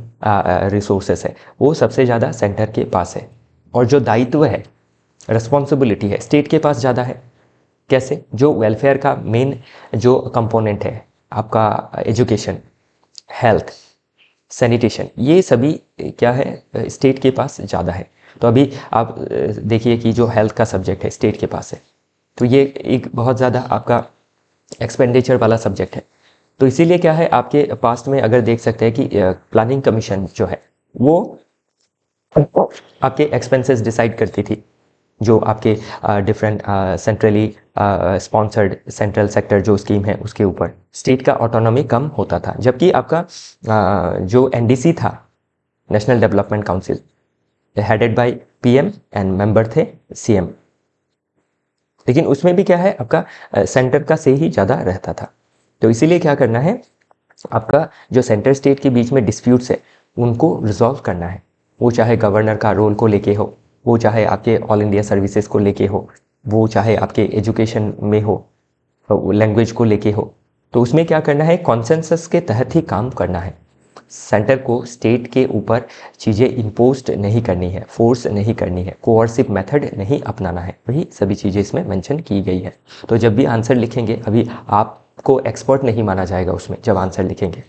रिसोर्सेस है, वो सबसे ज़्यादा सेंटर के पास है, और जो दायित्व है, रिस्पॉन्सिबिलिटी है, स्टेट के पास ज़्यादा है। कैसे, जो वेलफेयर का मेन जो कंपोनेंट है आपका, एजुकेशन, हेल्थ, सैनिटेशन, ये सभी क्या है, स्टेट के पास ज़्यादा है। तो अभी आप देखिए कि जो हेल्थ का सब्जेक्ट है स्टेट के पास है, तो ये एक बहुत ज़्यादा आपका एक्सपेंडिचर वाला सब्जेक्ट है। तो इसीलिए क्या है, आपके पास्ट में अगर देख सकते हैं कि प्लानिंग कमीशन जो है वो आपके एक्सपेंसेस डिसाइड करती थी, जो आपके different centrally sponsored central sector जो स्कीम है उसके ऊपर स्टेट का ऑटोनॉमी कम होता था। जबकि आपका जो एनडीसी था, national development council, headed by PM and member थे सीएम, लेकिन उसमें भी क्या है, आपका सेंटर का से ही ज़्यादा रहता था। तो इसीलिए क्या करना है, आपका जो सेंटर स्टेट के बीच में डिस्प्यूट्स है उनको रिजॉल्व करना है, वो चाहे गवर्नर का रोल को लेके हो, वो चाहे आपके ऑल इंडिया सर्विसेज को लेके हो, वो चाहे आपके एजुकेशन में हो, लैंग्वेज को लेके हो। तो उसमें क्या करना है, कॉन्सेंसस के तहत ही काम करना है। सेंटर को स्टेट के ऊपर चीज़ें इम्पोज नहीं करनी है, फोर्स नहीं करनी है, कोअर्सिव मेथड नहीं अपनाना है, वही सभी चीज़ें इसमें मेंशन की गई है। तो जब भी आंसर लिखेंगे, अभी आपको एक्सपर्ट नहीं माना जाएगा उसमें, जब आंसर लिखेंगे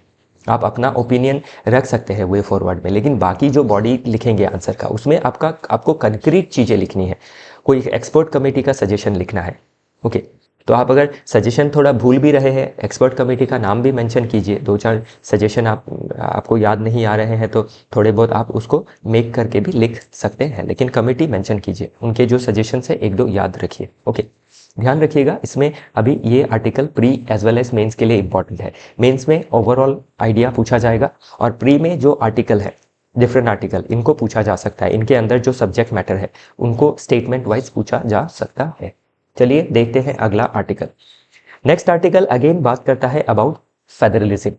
आप अपना ओपिनियन रख सकते हैं वे फॉरवर्ड में, लेकिन बाकी जो बॉडी लिखेंगे आंसर का, उसमें आपको कंक्रीट चीज़ें लिखनी है, कोई एक्सपर्ट कमेटी का सजेशन लिखना है। ओके, तो आप अगर सजेशन थोड़ा भूल भी रहे हैं, एक्सपर्ट कमेटी का नाम भी मेंशन कीजिए। 2-4 सजेशन आपको याद नहीं आ रहे हैं तो थोड़े बहुत आप उसको मेक करके भी लिख सकते हैं, लेकिन कमेटी मेंशन कीजिए, उनके जो सजेशन है 1-2 याद रखिए। ओके, ध्यान रखिएगा, इसमें अभी ये article pre as well as mains के लिए इंपॉर्टेंट है। मेंस में ओवरऑल आइडिया पूछा जाएगा, और प्री में जो आर्टिकल है, डिफरेंट आर्टिकल, इनको पूछा जा सकता है, इनके अंदर जो सब्जेक्ट मैटर है उनको स्टेटमेंट वाइज पूछा जा सकता है। चलिए देखते हैं अगला आर्टिकल। नेक्स्ट आर्टिकल अगेन बात करता है अबाउट फेडरलिज्म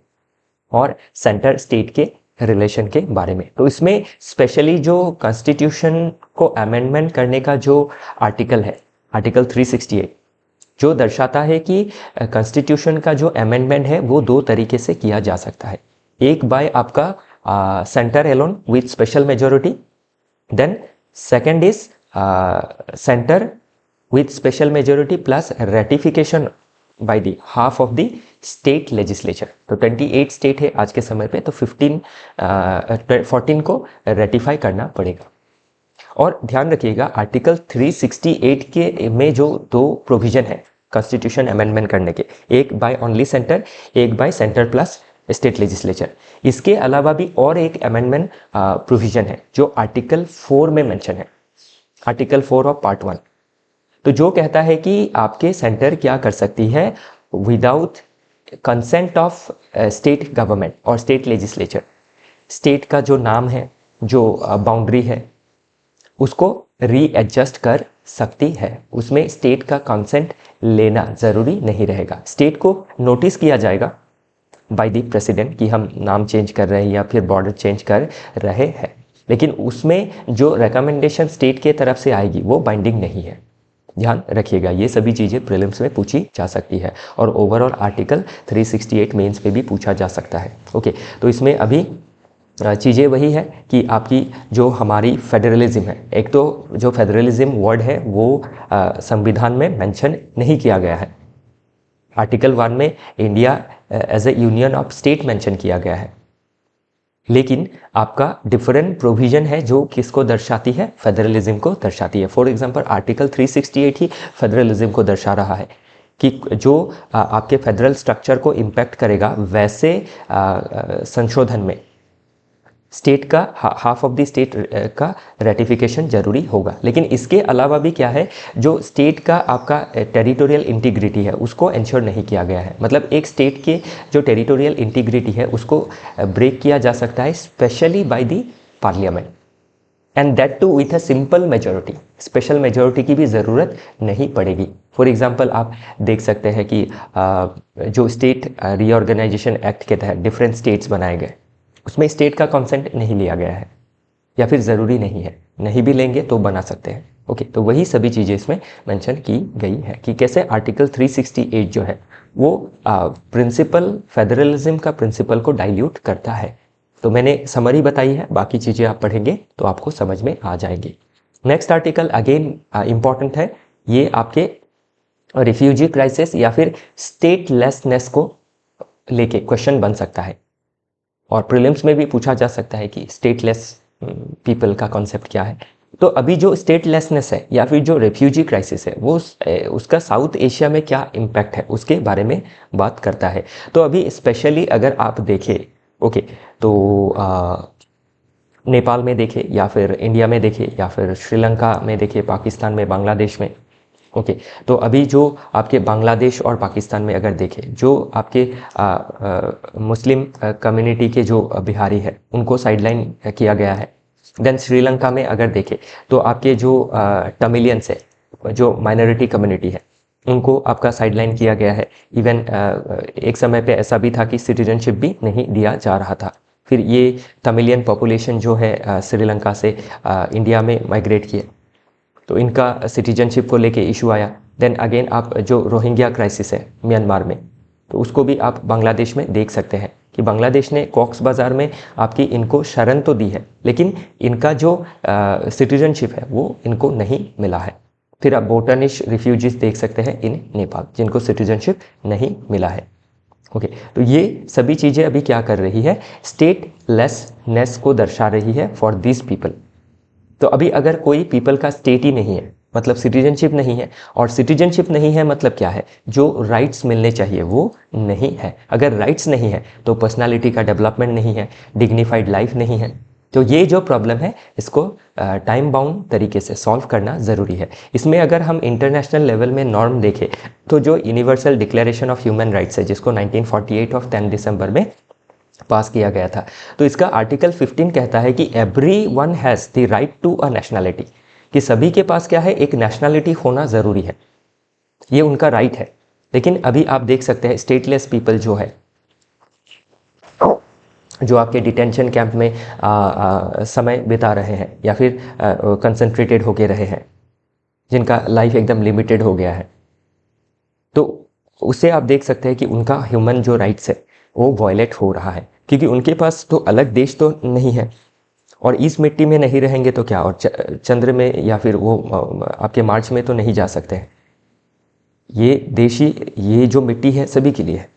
और सेंटर स्टेट के रिलेशन के बारे में। तो इसमें स्पेशली जो कॉन्स्टिट्यूशन को अमेंडमेंट करने का जो आर्टिकल है, आर्टिकल 368, जो दर्शाता है कि कॉन्स्टिट्यूशन का जो अमेंडमेंट है वो 2 तरीके से किया जा सकता है। एक बाय आपका centre alone with special majority, then second is centre with special majority plus ratification by the half of the state legislature। तो 28 स्टेट है आज के समय पे, तो 14 को रेटिफाई करना पड़ेगा। और ध्यान रखिएगा आर्टिकल 368 के में जो 2 प्रोविजन है कॉन्स्टिट्यूशन अमेंडमेंट करने के, एक बाय ओनली सेंटर, एक bye centre plus state legislature. इसके अलावा भी और एक अमेंडमेंट प्रोविजन है जो आर्टिकल 4 में मेंशन है, आर्टिकल 4 ऑफ पार्ट 1। तो जो कहता है कि आपके सेंटर क्या कर सकती है, without consent of state government और स्टेट लेजिस्लेचर, स्टेट का जो नाम है, जो बाउंड्री है, उसको रीएडजस्ट कर सकती है। उसमें स्टेट का कंसेंट लेना ज़रूरी नहीं रहेगा। स्टेट को नोटिस किया जाएगा बाय द प्रेसिडेंट कि हम नाम चेंज कर रहे हैं या फिर बॉर्डर चेंज कर रहे हैं, लेकिन उसमें जो रिकमेंडेशन स्टेट के तरफ से आएगी वो बाइंडिंग नहीं है। ध्यान रखिएगा, ये सभी चीज़ें प्रीलिम्स में पूछी जा सकती है और ओवरऑल आर्टिकल 368 मेंस पे भी पूछा जा सकता है। ओके, तो इसमें अभी चीज़ें वही है कि आपकी जो हमारी फेडरलिज्म है, एक तो जो फेडरलिज्म वर्ड है वो संविधान में मेंशन नहीं किया गया है। आर्टिकल 1 में India as a union of state mention किया गया है, लेकिन आपका डिफरेंट प्रोविजन है जो किसको दर्शाती है, फेडरलिज्म को दर्शाती है। For example article 368 he federalism को दर्शा रहा है कि जो आपके फेडरल स्ट्रक्चर को इम्पैक्ट करेगा, वैसे संशोधन में स्टेट का हाफ ऑफ द स्टेट का रेटिफिकेशन जरूरी होगा। लेकिन इसके अलावा भी क्या है, जो स्टेट का आपका टेरिटोरियल इंटीग्रिटी है उसको इंश्योर नहीं किया गया है। मतलब एक स्टेट के जो टेरिटोरियल इंटीग्रिटी है उसको ब्रेक किया जा सकता है specially by the parliament, and that too with a simple majority. Special majority की भी ज़रूरत नहीं पड़ेगी। फॉर एग्जांपल आप देख सकते हैं कि जो स्टेट रीऑर्गेनाइजेशन एक्ट के तहत डिफरेंट स्टेट्स बनाए गए, उसमें स्टेट का कंसेंट नहीं लिया गया है या फिर ज़रूरी नहीं है, नहीं भी लेंगे तो बना सकते हैं। ओके, तो वही सभी चीज़ें इसमें मेंशन की गई है कि कैसे आर्टिकल 368 जो है वो प्रिंसिपल, फेडरलिज्म का प्रिंसिपल को डाइल्यूट करता है। तो मैंने समरी बताई है, बाकी चीज़ें आप पढ़ेंगे तो आपको समझ में आ जाएंगी। नेक्स्ट आर्टिकल अगेन इम्पॉर्टेंट है, ये आपके रिफ्यूजी क्राइसिस या फिर स्टेटलेसनेस को लेके क्वेश्चन बन सकता है और प्रीलिम्स में भी पूछा जा सकता है कि स्टेटलेस पीपल का कॉन्सेप्ट क्या है। तो अभी जो स्टेटलेसनेस है या फिर जो रेफ्यूजी क्राइसिस है वो उसका साउथ एशिया में क्या इम्पैक्ट है उसके बारे में बात करता है। तो अभी स्पेशली अगर आप देखें, ओके, तो नेपाल में देखें या फिर इंडिया में देखें या फिर श्रीलंका में देखें, पाकिस्तान में, बांग्लादेश में, ओके, तो अभी जो आपके बांग्लादेश और पाकिस्तान में अगर देखें, जो आपके मुस्लिम कम्युनिटी के जो बिहारी है उनको साइडलाइन किया गया है। देन श्रीलंका में अगर देखें तो आपके जो तमिलियंस है, जो माइनॉरिटी कम्युनिटी है, उनको आपका साइडलाइन किया गया है। इवन एक समय पे ऐसा भी था कि सिटीजनशिप भी नहीं दिया जा रहा था। फिर ये तमिलियन पॉपुलेशन जो है श्रीलंका से इंडिया में माइग्रेट किए, तो इनका सिटीजनशिप को लेके इशू आया। देन अगेन आप जो रोहिंग्या क्राइसिस है म्यांमार में, तो उसको भी आप बांग्लादेश में देख सकते हैं कि बांग्लादेश ने कॉक्स बाज़ार में आपकी इनको शरण तो दी है, लेकिन इनका जो सिटीजनशिप है वो इनको नहीं मिला है। फिर आप भूटानिश रिफ्यूजीज देख सकते हैं इन नेपाल, जिनको सिटीजनशिप नहीं मिला है। ओके, तो ये सभी चीज़ें अभी क्या कर रही है, स्टेटलेसनेस को दर्शा रही है फॉर दिस पीपल। तो अभी अगर कोई पीपल का स्टेट ही नहीं है, मतलब सिटीजनशिप नहीं है, और सिटीजनशिप नहीं है मतलब क्या है, जो राइट्स मिलने चाहिए वो नहीं है। अगर राइट्स नहीं है तो पर्सनालिटी का डेवलपमेंट नहीं है, डिग्निफाइड लाइफ नहीं है। तो ये जो प्रॉब्लम है इसको टाइम बाउंड तरीके से सॉल्व करना ज़रूरी है। इसमें अगर हम इंटरनेशनल लेवल में नॉर्म देखें तो जो universal declaration of human rights है, जिसको 1948 ऑफ 10 दिसंबर में पास किया गया था, तो इसका आर्टिकल 15 कहता है कि everyone has the right to a nationality, कि सभी के पास क्या है, एक नेशनैलिटी होना ज़रूरी है, ये उनका राइट है। लेकिन अभी आप देख सकते हैं स्टेटलेस पीपल जो है, जो आपके डिटेंशन कैंप में समय बिता रहे हैं या फिर कंसंट्रेटेड होके रहे हैं, जिनका लाइफ एकदम लिमिटेड हो गया है, तो उससे आप देख सकते हैं कि उनका ह्यूमन जो राइट्स है वो वायलेट हो रहा है, क्योंकि उनके पास तो अलग देश तो नहीं है, और इस मिट्टी में नहीं रहेंगे तो क्या, और चंद्र में या फिर वो आपके मार्च में तो नहीं जा सकते हैं। ये देशी, ये जो मिट्टी है सभी के लिए है,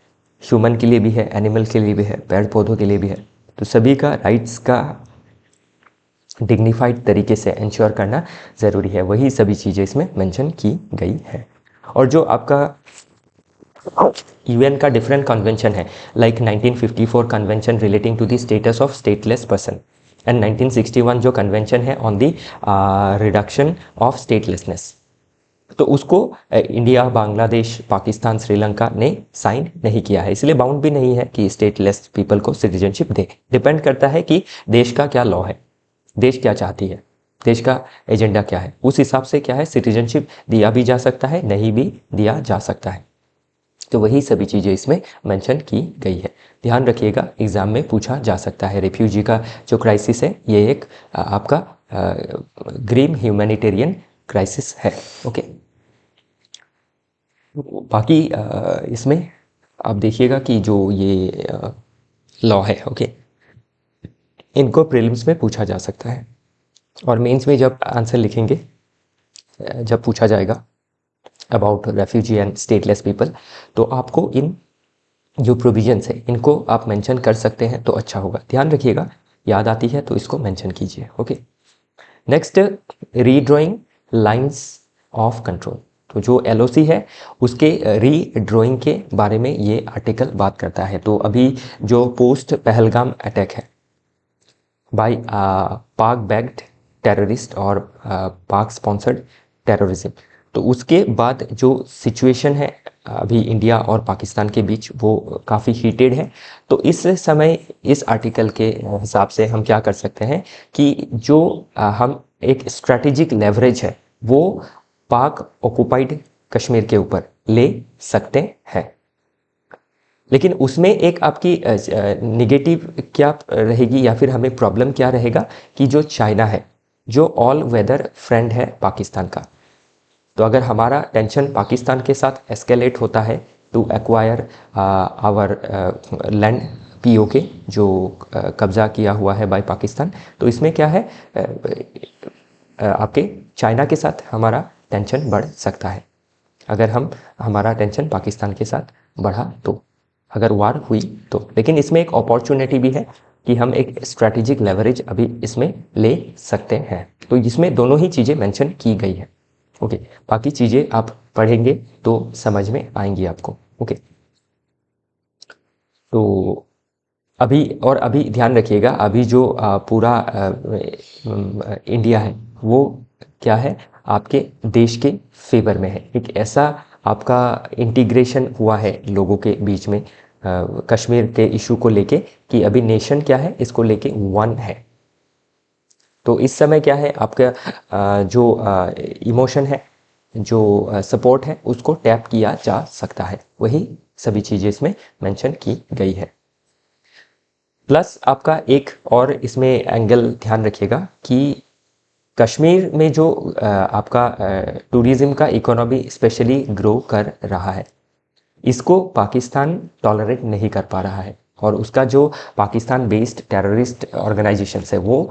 ह्यूमन के लिए भी है, एनिमल के लिए भी है, पेड़ पौधों के लिए भी है। तो सभी का राइट्स का डिग्निफाइड तरीके से इंश्योर करना ज़रूरी है। वही सभी चीज़ें इसमें मेंशन की गई है। और जो आपका यूएन का डिफरेंट कन्वेंशन है, like 1954 convention relating to the status of stateless person and 1961 जो कन्वेंशन है on the reduction of statelessness. तो उसको इंडिया, बांग्लादेश, पाकिस्तान, श्रीलंका ने साइन नहीं किया है, इसलिए बाउंड भी नहीं है कि स्टेटलेस पीपल को सिटीजनशिप दे। डिपेंड करता है कि देश का क्या लॉ है, देश क्या चाहती है, देश का एजेंडा क्या है, उस हिसाब से क्या है सिटीजनशिप दिया भी जा सकता है, नहीं भी दिया जा सकता है। तो वही सभी चीज़ें इसमें मेंशन की गई है। ध्यान रखिएगा, एग्जाम में पूछा जा सकता है। रेफ्यूजी का जो क्राइसिस है ये एक आपका ग्रीन ह्यूमैनिटेरियन क्राइसिस है। ओके, बाकी इसमें आप देखिएगा कि जो ये लॉ है, ओके, इनको प्रीलिम्स में पूछा जा सकता है और मेंस में जब आंसर लिखेंगे, जब पूछा जाएगा about refugee and stateless people, तो आपको इन जो प्रोविजंस है इनको आप मेंशन कर सकते हैं तो अच्छा होगा। ध्यान रखिएगा, याद आती है तो इसको मेंशन कीजिए। Okay, next, redrawing lines of control. तो जो एलओसी है उसके रीड्राइंग के बारे में ये आर्टिकल बात करता है। तो अभी जो पोस्ट पहलगाम अटैक है बाय पाक बैक्ड टेररिस्ट और पाक स्पॉन्सर्ड टेररिज्म, तो उसके बाद जो सिचुएशन है अभी इंडिया और पाकिस्तान के बीच वो काफ़ी हीटेड है। तो इस समय इस आर्टिकल के हिसाब से हम क्या कर सकते हैं कि जो हम एक स्ट्रैटेजिक लेवरेज है वो पाक ऑक्युपाइड कश्मीर के ऊपर ले सकते हैं। लेकिन उसमें एक आपकी निगेटिव क्या रहेगी या फिर हमें प्रॉब्लम क्या रहेगा कि जो चाइना है, जो ऑल वेदर फ्रेंड है पाकिस्तान का, तो अगर हमारा टेंशन पाकिस्तान के साथ एस्केलेट होता है to acquire our land PoK जो कब्जा किया हुआ है बाय पाकिस्तान, तो इसमें क्या है आपके चाइना के साथ हमारा टेंशन बढ़ सकता है। अगर हमारा टेंशन पाकिस्तान के साथ बढ़ा तो, अगर वार हुई तो। लेकिन इसमें एक अपॉर्चुनिटी भी है कि हम एक स्ट्रैटेजिक लेवरेज अभी इसमें ले सकते हैं। तो इसमें दोनों ही चीज़ें मेंशन की गई है। ओके, बाकी चीज़ें आप पढ़ेंगे तो समझ में आएंगी आपको। ओके, तो अभी ध्यान रखिएगा, अभी जो पूरा इंडिया है वो क्या है आपके देश के फेवर में है। एक ऐसा आपका इंटीग्रेशन हुआ है लोगों के बीच में कश्मीर के इशू को लेके कि अभी नेशन क्या है इसको लेके वन है। तो इस समय क्या है आपका जो इमोशन है, जो सपोर्ट है उसको टैप किया जा सकता है। वही सभी चीज़ें इसमें मेंशन की गई है। प्लस आपका एक और इसमें एंगल ध्यान रखिएगा कि कश्मीर में जो आपका टूरिज़्म का इकोनॉमी स्पेशली ग्रो कर रहा है, इसको पाकिस्तान टॉलरेट नहीं कर पा रहा है और उसका जो पाकिस्तान बेस्ड टेररिस्ट ऑर्गेनाइजेशंस है वो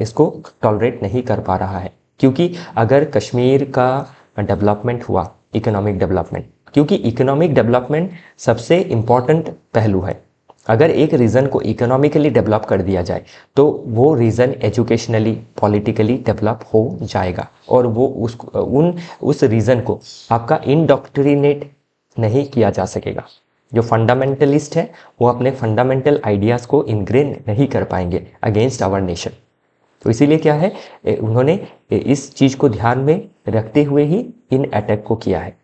इसको टॉलरेट नहीं कर पा रहा है। क्योंकि अगर कश्मीर का डेवलपमेंट हुआ, इकोनॉमिक डेवलपमेंट, क्योंकि इकोनॉमिक डेवलपमेंट सबसे इम्पॉर्टेंट पहलू है। अगर एक रीजन को इकोनॉमिकली डेवलप कर दिया जाए तो वो रीजन एजुकेशनली, पॉलिटिकली डेवलप हो जाएगा और वो उस रीजन को आपका इनडॉक्ट्रिनेट नहीं किया जा सकेगा। जो फंडामेंटलिस्ट है वो अपने फंडामेंटल आइडियाज़ को इनग्रेन नहीं कर पाएंगे अगेंस्ट आवर नेशन। तो इसीलिए क्या है उन्होंने इस चीज़ को ध्यान में रखते हुए ही इन अटैक को किया है,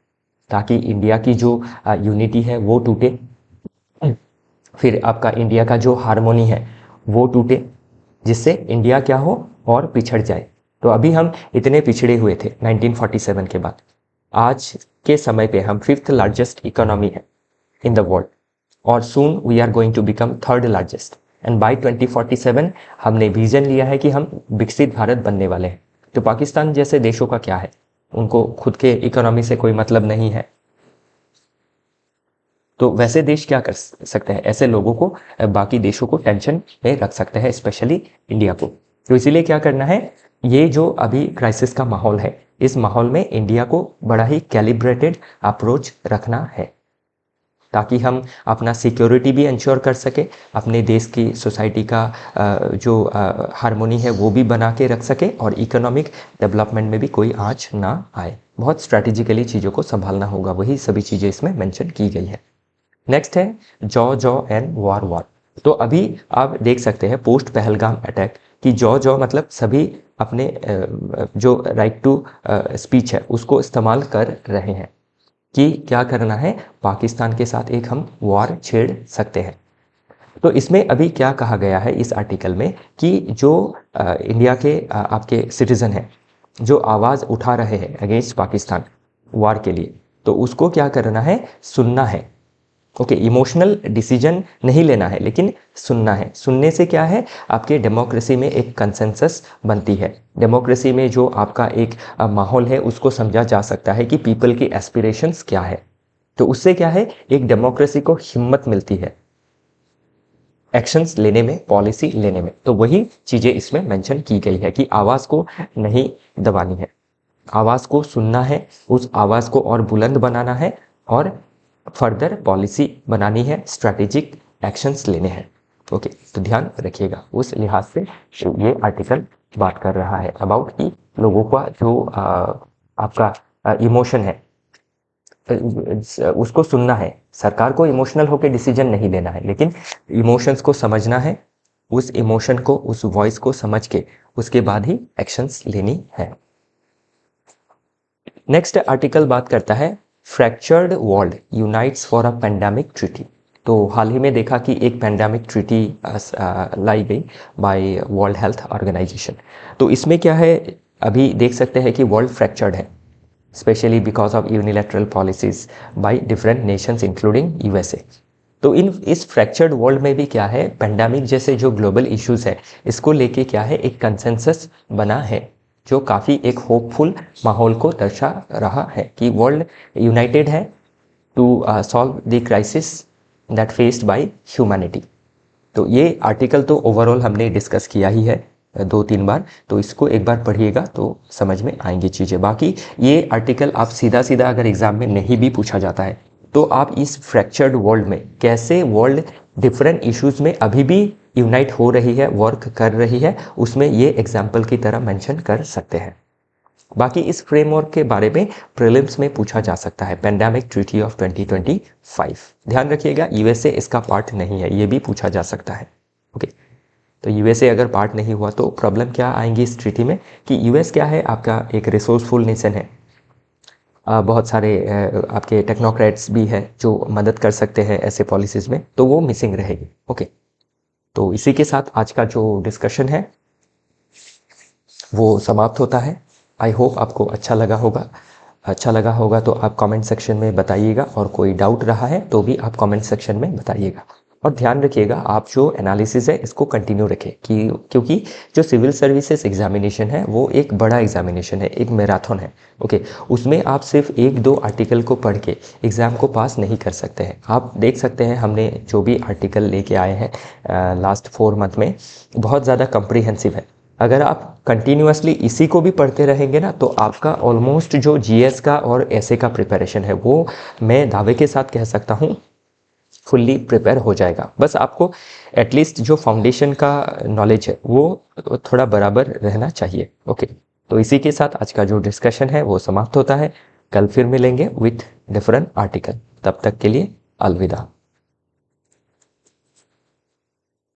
ताकि इंडिया की जो यूनिटी है वो टूटे, फिर आपका इंडिया का जो हार्मोनी है वो टूटे, जिससे इंडिया क्या हो और पिछड़ जाए। तो अभी हम इतने पिछड़े हुए थे 1947 के बाद, आज के समय पे हम 5th लार्जेस्ट इकोनॉमी है इन द वर्ल्ड और soon we are going to become 3rd largest and by 2047 हमने विजन लिया है कि हम विकसित भारत बनने वाले हैं। तो पाकिस्तान जैसे देशों का क्या है, उनको खुद के इकोनॉमी से कोई मतलब नहीं है। तो वैसे देश क्या कर सकते हैं, ऐसे लोगों को बाकी देशों को टेंशन में रख सकते हैं, स्पेशली इंडिया को। तो इसीलिए क्या करना है, ये जो अभी क्राइसिस का माहौल है इस माहौल में इंडिया को बड़ा ही कैलिब्रेटेड अप्रोच रखना है। ताकि हम अपना सिक्योरिटी भी इंश्योर कर सके, अपने देश की सोसाइटी का जो हारमोनी है वो भी बना के रख सके और इकोनॉमिक डेवलपमेंट में भी कोई आँच ना आए। बहुत स्ट्रैटेजिकली चीज़ों को संभालना होगा, वही सभी चीज़ें इसमें मेंशन की गई है। नेक्स्ट है जॉ एंड वार। तो अभी आप देख सकते हैं पोस्ट पहलगाम अटैक कि जॉ मतलब सभी अपने जो राइट टू स्पीच है उसको इस्तेमाल कर रहे हैं कि क्या करना है, पाकिस्तान के साथ एक हम वॉर छेड़ सकते हैं। तो इसमें अभी क्या कहा गया है इस आर्टिकल में कि जो इंडिया के आपके सिटीज़न हैं जो आवाज़ उठा रहे हैं अगेंस्ट पाकिस्तान वॉर के लिए, तो उसको क्या करना है, सुनना है। ओके, इमोशनल डिसीजन नहीं लेना है लेकिन सुनना है। सुनने से क्या है, आपके डेमोक्रेसी में एक कंसेंसस बनती है। डेमोक्रेसी में जो आपका एक माहौल है उसको समझा जा सकता है कि पीपल की एस्पिरेशंस क्या है। तो उससे क्या है, एक डेमोक्रेसी को हिम्मत मिलती है एक्शंस लेने में, पॉलिसी लेने में। तो वही चीज़ें इसमें मेंशन की गई है कि आवाज़ को नहीं दबानी है, आवाज़ को सुनना है, उस आवाज़ को और बुलंद बनाना है और फर्दर पॉलिसी बनानी है, स्ट्रैटेजिक एक्शंस लेने हैं। ओके, तो ध्यान रखिएगा उस लिहाज से ये आर्टिकल बात कर रहा है अबाउट कि लोगों का जो आपका इमोशन है उसको सुनना है। सरकार को इमोशनल होकर डिसीजन नहीं लेना है लेकिन इमोशंस को समझना है, उस इमोशन को, उस वॉइस को समझ के उसके बाद ही एक्शंस लेनी है। नेक्स्ट आर्टिकल बात करता है fractured world unites for a pandemic treaty. तो हाल ही में देखा कि एक पेंडेमिक ट्रीटी लाई गई बाय वर्ल्ड हेल्थ ऑर्गेनाइजेशन। तो इसमें क्या है, अभी देख सकते हैं कि वर्ल्ड फ्रैक्चर्ड है specially because of unilateral policies by different Nations including USA. तो इस फ्रैक्चर्ड वर्ल्ड में भी क्या है, पेंडेमिक जैसे जो ग्लोबल इश्यूज है इसको लेके क्या है, एक कंसेंसस बना है जो काफ़ी एक होपफुल माहौल को दर्शा रहा है कि वर्ल्ड यूनाइटेड है to solve the crisis that faced by humanity. तो ये आर्टिकल तो ओवरऑल हमने डिस्कस किया ही है 2-3 बार, तो इसको एक बार पढ़िएगा तो समझ में आएंगी चीज़ें। बाकी ये आर्टिकल आप सीधा सीधा अगर एग्जाम में नहीं भी पूछा जाता है तो आप इस फ्रैक्चर्ड वर्ल्ड में कैसे वर्ल्ड डिफरेंट इश्यूज में अभी भी यूनाइट हो रही है, वर्क कर रही है, उसमें ये एग्जाम्पल की तरह मेंशन कर सकते हैं। बाकी इस फ्रेमवर्क के बारे में प्रीलिम्स में पूछा जा सकता है, पेंडेमिक ट्रीटी ऑफ 2025। ध्यान रखिएगा यूएसए इसका पार्ट नहीं है, ये भी पूछा जा सकता है। ओके, तो यूएसए अगर पार्ट नहीं हुआ तो प्रॉब्लम क्या आएंगी इस ट्रीटी में कि यूएस क्या है, आपका एक रिसोर्सफुल नेशन है, बहुत सारे आपके टेक्नोक्रेट्स भी है जो मदद कर सकते हैं ऐसे पॉलिसीज़ में, तो वो मिसिंग रहेगी। ओके, तो इसी के साथ आज का जो डिस्कशन है वो समाप्त होता है। आई होप आपको अच्छा लगा होगा। अच्छा लगा होगा तो आप कमेंट सेक्शन में बताइएगा और कोई डाउट रहा है तो भी आप कमेंट सेक्शन में बताइएगा। और ध्यान रखिएगा आप जो एनालिसिस है इसको कंटिन्यू रखें कि क्योंकि जो सिविल सर्विसेज एग्जामिनेशन है वो एक बड़ा एग्जामिनेशन है, एक मैराथन है। ओके, उसमें आप सिर्फ 1-2 आर्टिकल को पढ़ के एग्ज़ाम को पास नहीं कर सकते हैं। आप देख सकते हैं हमने जो भी आर्टिकल लेके आए हैं लास्ट 4 मंथ में बहुत ज़्यादा कम्प्रीहेंसिव है। अगर आप कंटिन्यूअसली इसी को भी पढ़ते रहेंगे ना तो आपका ऑलमोस्ट जो जीएस का और एसए का प्रिपरेशन है वो मैं दावे के साथ कह सकता हूँ फुल्ली प्रिपेयर हो जाएगा। बस आपको एटलीस्ट जो फाउंडेशन का नॉलेज है वो थोड़ा बराबर रहना चाहिए। ओके, तो इसी के साथ आज का जो डिस्कशन है वो समाप्त होता है। कल फिर मिलेंगे विथ डिफरेंट आर्टिकल। तब तक के लिए अलविदा।